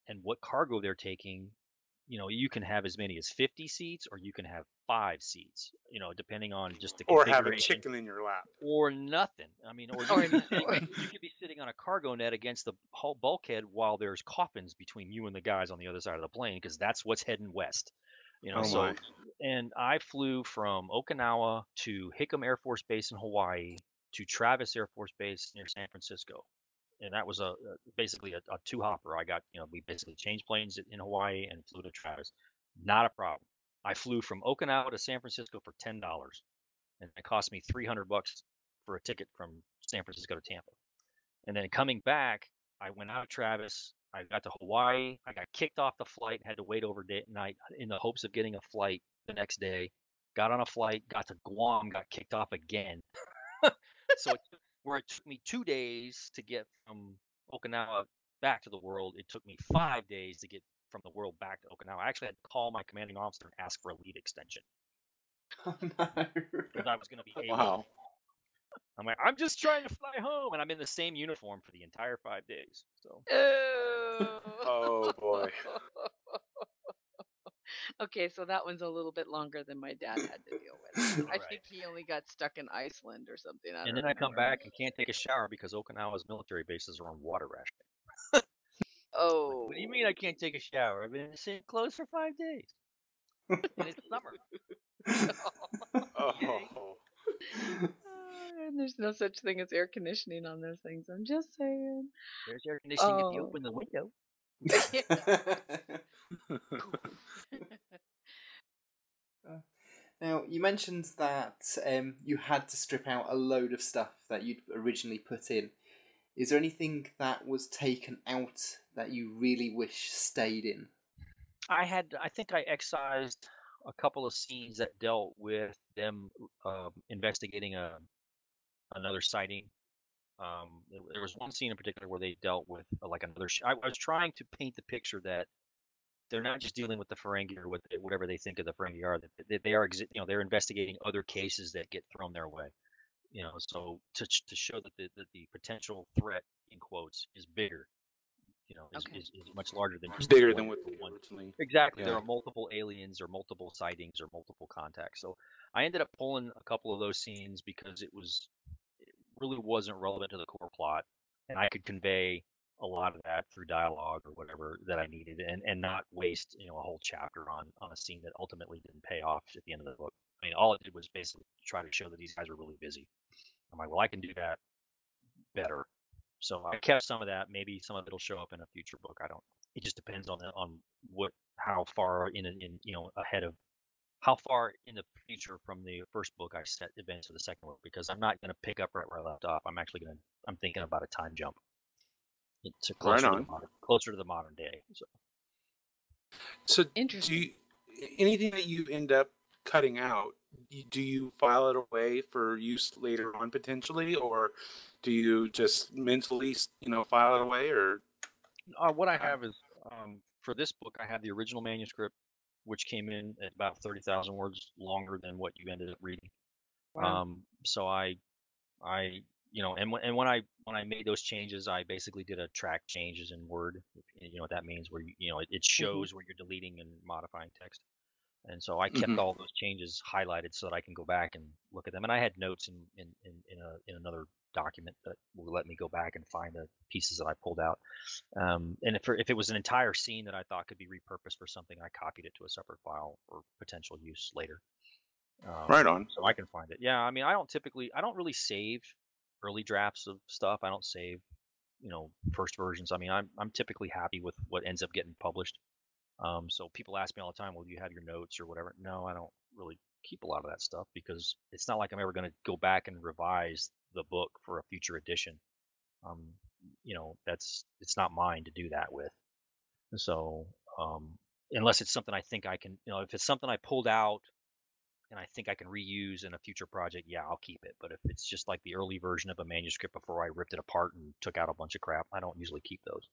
and what cargo they're taking, you can have as many as 50 seats or you can have 5 seats, depending on just the Or configuration. have a chicken in your lap. Or nothing. I mean, or you could be sitting on a cargo net against the whole bulkhead while there's coffins between you and the guys on the other side of the plane because that's what's heading west. My. And I flew from Okinawa to Hickam Air Force Base in Hawaii to Travis Air Force Base near San Francisco. And that was basically a two-hopper. We basically changed planes in Hawaii and flew to Travis. Not a problem. I flew from Okinawa to San Francisco for $10, and it cost me $300 for a ticket from San Francisco to Tampa. And then coming back, I went out of Travis. I got to Hawaii. I got kicked off the flight, had to wait overnight in the hopes of getting a flight the next day. Got on a flight, got to Guam, got kicked off again. So it took me 2 days to get from Okinawa back to the world, it took me 5 days to get from the world back to Okinawa. I actually had to call my commanding officer and ask for a leave extension. Oh, no. Because I was going to be Wow. I'm like, I'm just trying to fly home, and I'm in the same uniform for the entire 5 days. So. Oh boy. Okay, so that one's a little bit longer than my dad had to deal with. I think he only got stuck in Iceland or something. And then I come back and can't take a shower because Okinawa's military bases are on water rationing. Oh. What do you mean I can't take a shower? I've been in the same clothes for 5 days. And it's summer. Oh. And there's no such thing as air conditioning on those things. I'm just saying. There's air conditioning if you open the window. Now, you mentioned that you had to strip out a load of stuff that you'd originally put in. Is there anything that was taken out that you really wish stayed in? I think I excised a couple of scenes that dealt with them investigating another sighting. There was one scene in particular where they dealt with another. I was trying to paint the picture that they're not just dealing with the Ferengi or whatever they think of the Ferengi are. They are, they're investigating other cases that get thrown their way. So to show that the potential threat in quotes is bigger. Is much larger than just bigger than what they originally. Exactly. Yeah. There are multiple aliens or multiple sightings or multiple contacts. So I ended up pulling a couple of those scenes because it really wasn't relevant to the core plot, and I could convey a lot of that through dialogue or whatever that I needed, and not waste a whole chapter on a scene that ultimately didn't pay off at the end of the book. I mean, all it did was basically try to show that these guys were really busy. I'm like, well, I can do that better. So I kept some of that. Maybe some of it'll show up in a future book. I don't. It just depends on how far ahead of how far in the future from the first book I set events for the second book, because I'm not going to pick up right where I left off. I'm thinking about a time jump. It's closer Right on. Closer to the modern day. So Interesting. Anything that you end up cutting out, do you file it away for use later on potentially, or do you just mentally, file it away? Or what I have is for this book, I have the original manuscript, which came in at about 30,000 words longer than what you ended up reading. Wow. So I and when I made those changes, I basically did a track changes in Word. You know what that means, where it shows where you're deleting and modifying text. And so I kept all those changes highlighted so that I can go back and look at them. And I had notes in another document that will let me go back and find the pieces that I pulled out. And if it was an entire scene that I thought could be repurposed for something, I copied it to a separate file for potential use later. Right on. So I can find it. Yeah, I mean, I don't really save early drafts of stuff. I don't save, first versions. I mean, I'm typically happy with what ends up getting published. So people ask me all the time, well, do you have your notes or whatever? No, I don't really keep a lot of that stuff, because it's not like I'm ever going to go back and revise the book for a future edition. It's not mine to do that with. So unless it's something I think I can, if it's something I pulled out and I think I can reuse in a future project, yeah, I'll keep it. But if it's just like the early version of a manuscript before I ripped it apart and took out a bunch of crap, I don't usually keep those.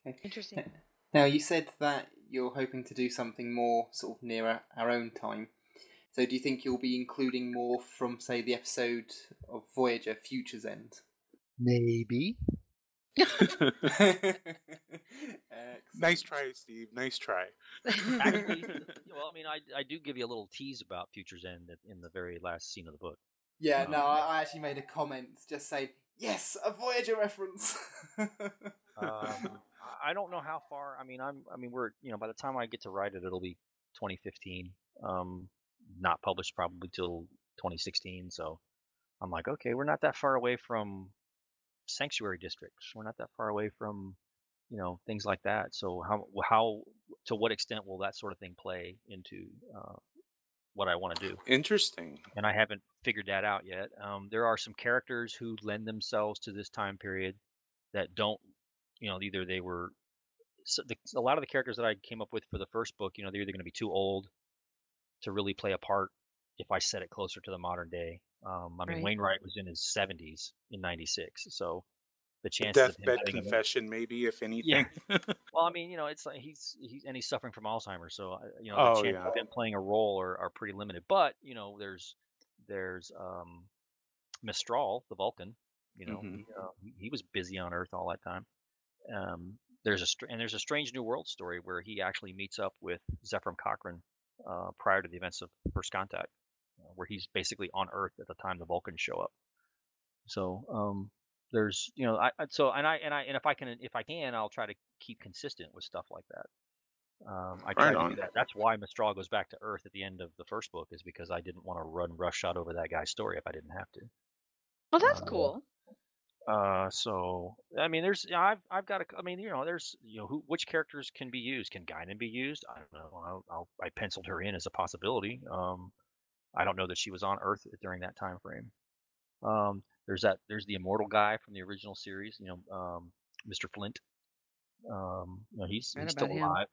Okay. Interesting. Now, you said that you're hoping to do something more sort of near our own time. So do you think you'll be including more from, say, the episode of Voyager, Future's End? Maybe. Nice try, Steve. Nice try. Actually, well, I mean, I do give you a little tease about Future's End in the very last scene of the book. Yeah, no, I actually made a comment just saying, yes, a Voyager reference. I don't know how far. I mean, we're by the time I get to write it, it'll be 2015. Not published probably till 2016. So I'm like, okay, we're not that far away from sanctuary districts. We're not that far away from things like that. So how to what extent will that sort of thing play into what I want to do? Interesting. And I haven't figured that out yet. There are some characters who lend themselves to this time period that don't, either they were, a lot of the characters that I came up with for the first book, they're either going to be too old to really play a part if I set it closer to the modern day. I mean, Right. Wainwright was in his 70s in '96, so the chances of him Deathbed having confession, maybe, if anything. Yeah. Well, I mean, it's like he's suffering from Alzheimer's, so the Oh, chances yeah. of him playing a role are pretty limited. But there's Mistral, the Vulcan. He was busy on Earth all that time. There's a Strange New World story where he actually meets up with Zefram Cochrane prior to the events of First Contact, where he's basically on Earth at the time the Vulcans show up. So there's if I can I'll try to keep consistent with stuff like that. I try to do that. That's why Mistral goes back to Earth at the end of the first book, is because I didn't want to run roughshod over that guy's story if I didn't have to. Oh, that's cool. So I mean, I've got there's which characters can be used? Can Guinan be used? I don't know. I penciled her in as a possibility. I don't know that she was on Earth during that time frame. There's the immortal guy from the original series, Mr. Flint. He's still alive.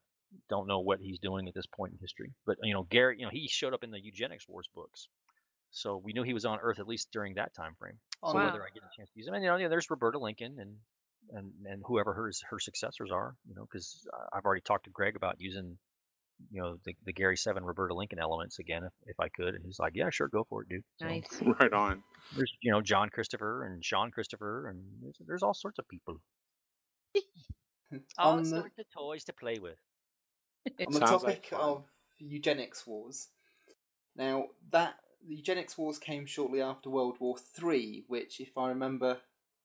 Don't know what he's doing at this point in history. But Gary, he showed up in the Eugenics Wars books, so we knew he was on Earth at least during that time frame. So whether I get a chance to use him, and there's Roberta Lincoln and whoever her successors are, because I've already talked to Greg about using the Gary 7 Roberta Lincoln elements again if I could, and he's like, yeah, sure, go for it, dude. Nice. So, right on. There's John Christopher and Sean Christopher, and there's all sorts of people. All sorts of toys to play with. On the topic of Eugenics Wars, now the Eugenics Wars came shortly after World War III, which, if I remember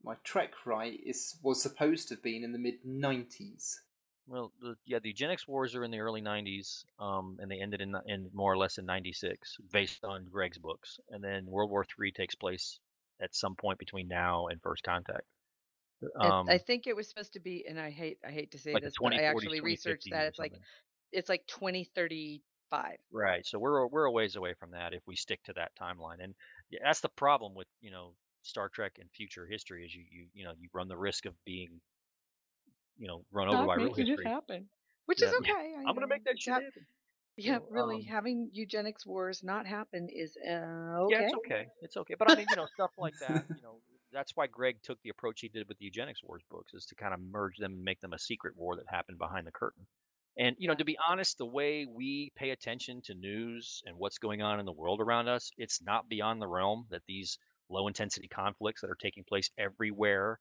my Trek right was supposed to have been in the mid-90s. Well, the eugenics wars are in the early '90s, and they ended in more or less in '96, based on Greg's books. And then World War III takes place at some point between now and First Contact. I think it was supposed to be, and I hate to say Like the this, but I 2040s, actually researched 2050s that. or something. It's like 2035. Right. So we're a ways away from that if we stick to that timeline. And that's the problem with, Star Trek and future history is you run the risk of being, run over by real Making it history. happen, which Yeah. is okay. I'm gonna make that shit happen. Yeah, So, really, having eugenics wars not happen is Yeah, okay. it's okay. It's okay. But I mean, stuff like that, that's why Greg took the approach he did with the Eugenics Wars books, is to kind of merge them and make them a secret war that happened behind the curtain. And, Yeah. to be honest, the way we pay attention to news and what's going on in the world around us, it's not beyond the realm that these low intensity conflicts that are taking place everywhere,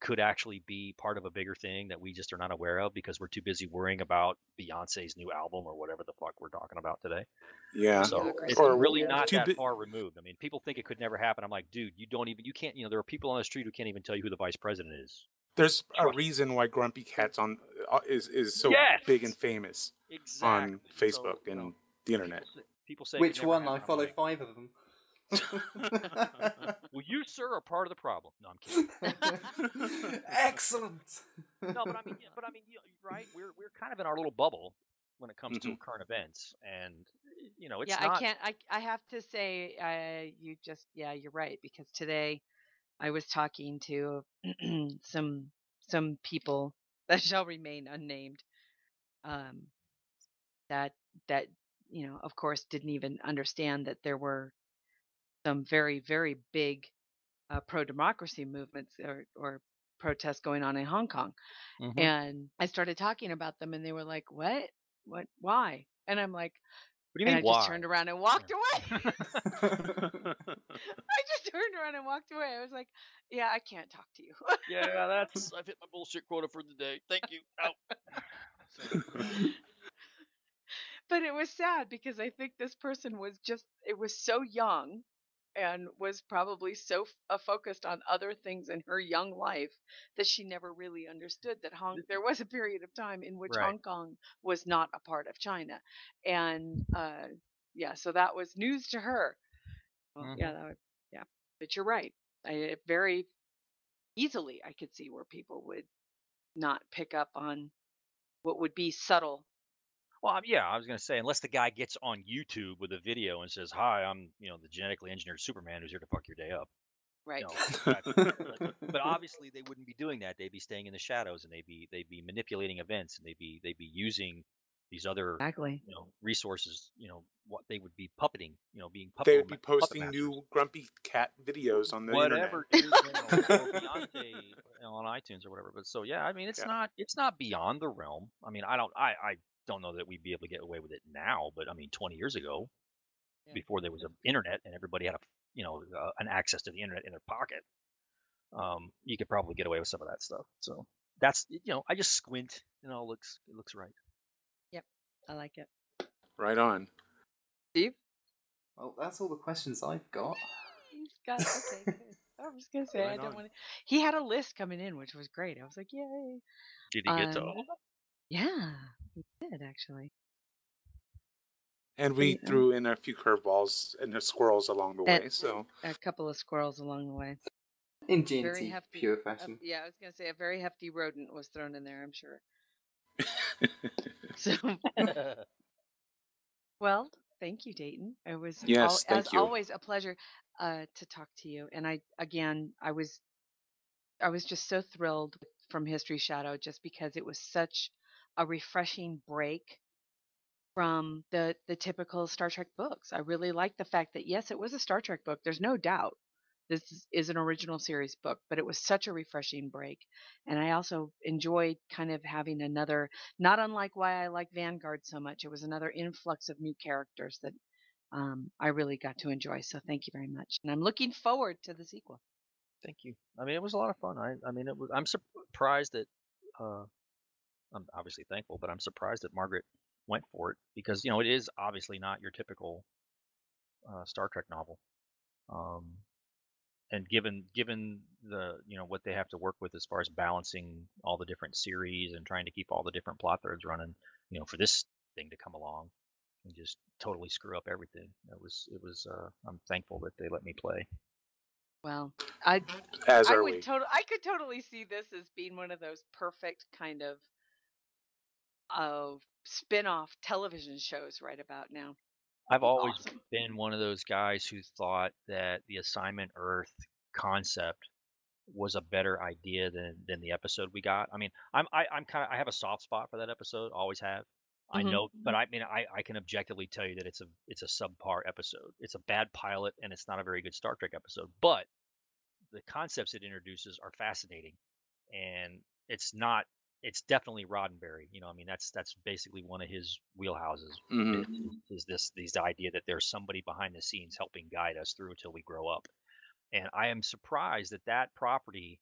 could actually be part of a bigger thing that we just are not aware of because we're too busy worrying about Beyonce's new album or whatever the fuck we're talking about today. Yeah. So Yeah, it's or really not too that bi- far removed. I mean, people think it could never happen. I'm like, dude, you can't, there are people on the street who can't even tell you who the vice president is. There's a Trust me. reason why Grumpy Cat's is so Yes! big and famous Exactly. on Facebook So, and the internet. People say it Which could never one? happen. I I'm follow like, 5 of them. well, you, sir, are part of the problem. No, I'm kidding. Excellent. No, but I mean, right? We're kind of in our little bubble when it comes to current events, and it's yeah, not. I can't. I have to say, you're right, because today I was talking to some people that shall remain unnamed, um, that of course, didn't even understand that there were some very, very big pro-democracy movements or protests going on in Hong Kong. Mhm. And I started talking about them, and they were like, "What? What? Why?" And I'm like, What do you and mean? I Why? just turned around and walked away. I just turned around and walked away. I was like, "Yeah, I can't talk to you." Yeah, I've hit my bullshit quota for the day. Thank you. Out. But it was sad because I think this person it was so young and was probably so focused on other things in her young life that she never really understood that there was a period of time in which Right. Hong Kong was not a part of China. And yeah, so that was news to her. Well, yeah, but you're right. Very easily I could see where people would not pick up on what would be subtle. Well, yeah, I was going to say, unless the guy gets on YouTube with a video and says, "Hi, I'm, the genetically engineered Superman who's here to fuck your day up." Right. But obviously they wouldn't be doing that. They'd be staying in the shadows, and they'd be manipulating events, and they'd be using these other Exactly. resources. What they would be puppeting. Being They puppet. would be posting new Grumpy Cat videos on the whatever, internet. dude, or Beyonce on iTunes or whatever. But so yeah, I mean, it's not beyond the realm. I mean, I don't know that we'd be able to get away with it now, but I mean, 20 years ago, before there was an internet and everybody had an access to the internet in their pocket, you could probably get away with some of that stuff. So that's I just squint, it looks right. Yep, I like it. Right on. Steve? Well, that's all the questions I've got. He's got okay. Good. I was gonna say Right I don't on. want to. He had a list coming in, which was great. I was like, yay! Did he get to all of them? Yeah, he did actually. And we threw in a few curveballs and the squirrels along the way. So a couple of squirrels along the way. In Very GNT hefty, pure fashion. yeah, I was gonna say a very hefty rodent was thrown in there, I'm sure. So, well, thank you, Dayton. It was Yes, thank as you. always a pleasure to talk to you. And I was just so thrilled from History Shadow, just because it was such a refreshing break from the typical Star Trek books. I really like the fact that, yes, it was a Star Trek book. There's no doubt this is an original series book, but it was such a refreshing break. And I also enjoyed kind of having another, not unlike why I like Vanguard so much. It was another influx of new characters that I really got to enjoy. So thank you very much. And I'm looking forward to the sequel. Thank you. I mean, it was a lot of fun. I mean, I'm surprised that I'm obviously thankful, but I'm surprised that Margaret went for it, because it is obviously not your typical Star Trek novel. and given the what they have to work with as far as balancing all the different series and trying to keep all the different plot threads running, for this thing to come along and just totally screw up everything. It was I'm thankful that they let me play. Well, I As I are would we. I could totally see this as being one of those perfect kind of spin-off television shows right about now. I've Be always awesome. been one of those guys who thought that the Assignment Earth concept was a better idea than the episode we got. I mean, I'm kind of I have a soft spot for that episode, always have. I Mhm. know, but I mean, I can objectively tell you that it's a subpar episode. It's a bad pilot, and it's not a very good Star Trek episode. But the concepts it introduces are fascinating, and it's not. It's definitely Roddenberry. I mean, that's basically one of his wheelhouses. Mhm. Is this idea that there's somebody behind the scenes helping guide us through until we grow up. And I am surprised that property,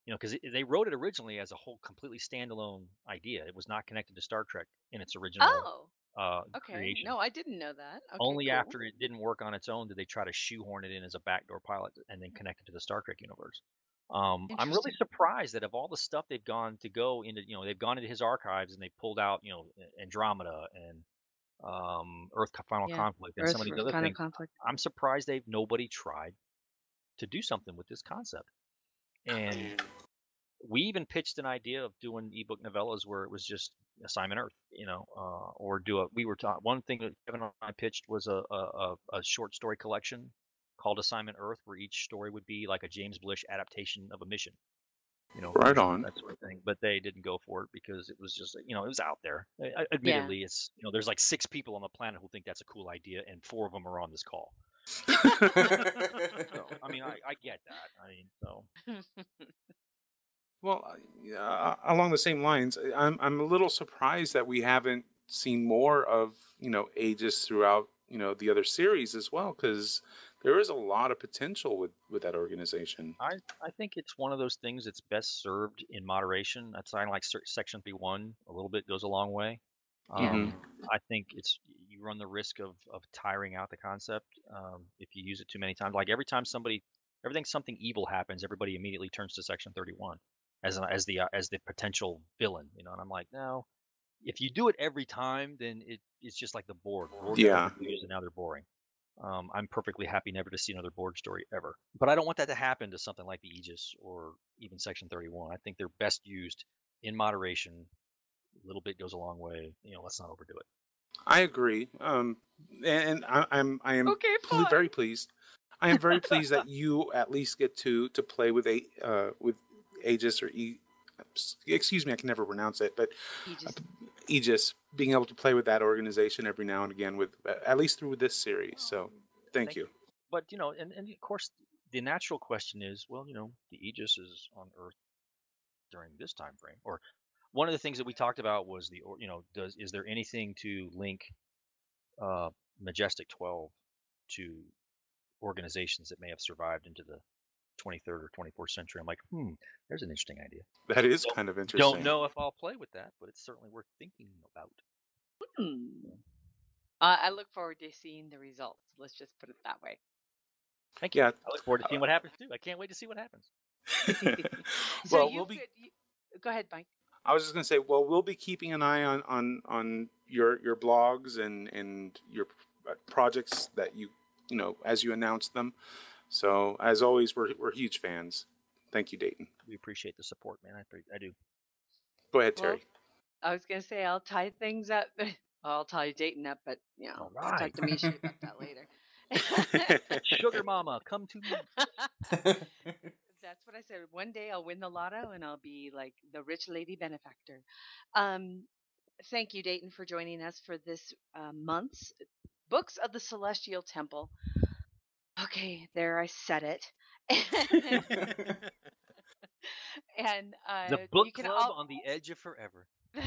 because they wrote it originally as a whole completely standalone idea. It was not connected to Star Trek in its original Oh, okay. creation. No, I didn't know that. Okay, Only cool. after it didn't work on its own did they try to shoehorn it in as a backdoor pilot and then connect it to the Star Trek universe. I'm really Interesting. surprised that of all the stuff they've gone into, they've gone into his archives and they pulled out, Andromeda and Earth Final Yeah. Conflict and some of these other Final things. conflict. I'm surprised nobody tried to do something with this concept. And we even pitched an idea of doing ebook novellas where it was just Assignment Earth, or we were taught one thing that Kevin and I pitched was a short story collection called Assignment Earth, where each story would be like a James Blish adaptation of a mission, Right version, on. that sort of thing. But they didn't go for it because it was just, it was out there. Admittedly, it's, there's like 6 people on the planet who think that's a cool idea, and 4 of them are on this call. So, I mean, I get that. I mean, so. Well, along the same lines, I'm a little surprised that we haven't seen more of Aegis throughout the other series as well, because there is a lot of potential with that organization. I think it's one of those things that's best served in moderation. That's why I like Section 3.1. A little bit goes a long way. Mhm. I think you run the risk of tiring out the concept if you use it too many times. Like every time something evil happens, everybody immediately turns to Section 31 as the potential villain. And I'm like, no. If you do it every time, then it's just like the Borg. Borg Yeah. never confused, and now they're boring. I'm perfectly happy never to see another Borg story ever. But I don't want that to happen to something like the Aegis or even Section 31. I think they're best used in moderation. A little bit goes a long way. Let's not overdo it. I agree. And I am Okay, fine. very pleased. I am very pleased that you at least get to play with Aegis or excuse me, I can never pronounce it, but Aegis, being able to play with that organization every now and again, with at least through this series. So thank you. But and of course the natural question is, well, the Aegis is on Earth during this time frame. Or one of the things that we talked about was is there anything to link Majestic 12 to organizations that may have survived into the 23rd or 24th century? I'm like, there's an interesting idea. That is kind of interesting. Don't know if I'll play with that, but it's certainly worth thinking about. I look forward to seeing the results. Let's just put it that way. Thank you. Yeah. I look forward to seeing what happens too. I can't wait to see what happens. So Well, go ahead, Mike. I was just going to say, well, we'll be keeping an eye on your blogs and your projects that you as you announce them. So as always, we're huge fans. Thank you, Dayton. We appreciate the support, man. I do. Go ahead, Terry. Well, I was going to say I'll tie things up. I'll tie Dayton up, but All I'll right. talk to Misha about that later. Sugar mama, come to me. That's what I said. One day I'll win the lotto and I'll be like the rich lady benefactor. Thank you, Dayton, for joining us for this month's Books of the Celestial Temple. Okay, there, I said it. And the book you can club on the edge of forever. You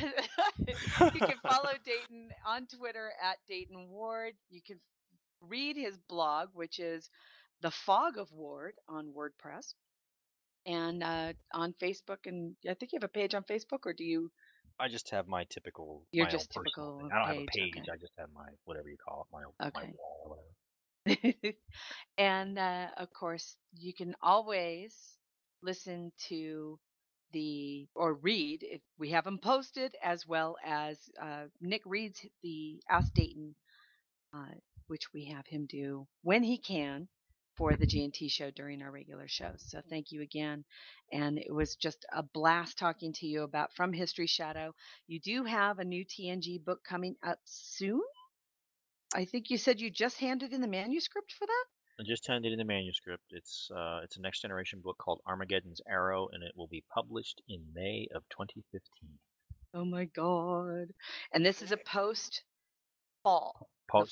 can follow Dayton on Twitter at Dayton Ward. You can read his blog, which is The Fog of Ward on WordPress, and on Facebook. And I think you have a page on Facebook, or do you? I just have my typical. You're my just own personal typical thing. I don't have a page, page. okay. I just have my whatever you call it, my wall or whatever. And of course, you can always listen to or read if we have them posted, as well as Nick reads the Ask Dayton, uh, which we have him do when he can for the G&T show during our regular shows. So thank you again. And it was just a blast talking to you about From History Shadow. You do have a new TNG book coming up soon. I think you said you just handed in the manuscript for that? I just turned it in the manuscript. It's a next generation book called Armageddon's Arrow, and it will be published in May of 2015. Oh my God. And this is a post-fall. Book.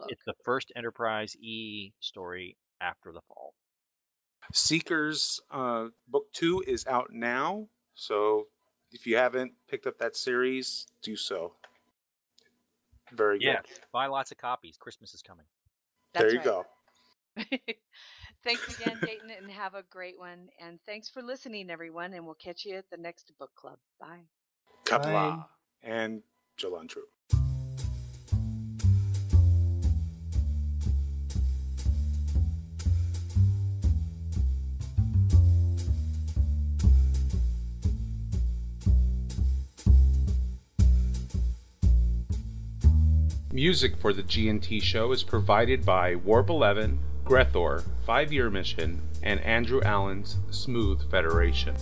It's the first Enterprise E story after the fall. Seekers book 2 is out now, so if you haven't picked up that series, do so. Very good. Buy lots of copies. Christmas is coming. There you go. Thanks again, Dayton, and have a great one. And thanks for listening, everyone, and we'll catch you at the next book club. Bye. Kapla and Jalantru. Music for the G&T show is provided by Warp 11, Grethor, 5-Year Mission, and Andrew Allen's Smooth Federation.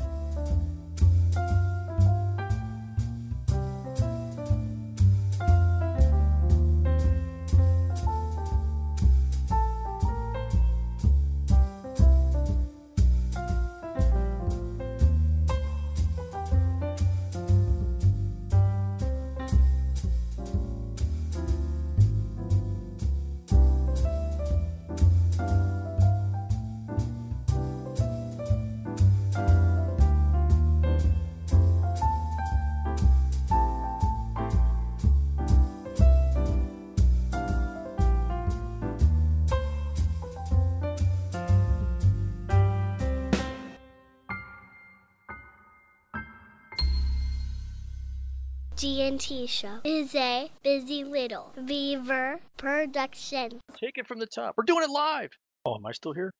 G&T show is a Busy Little Beaver production. Take it from the top. We're doing it live. Oh, am I still here?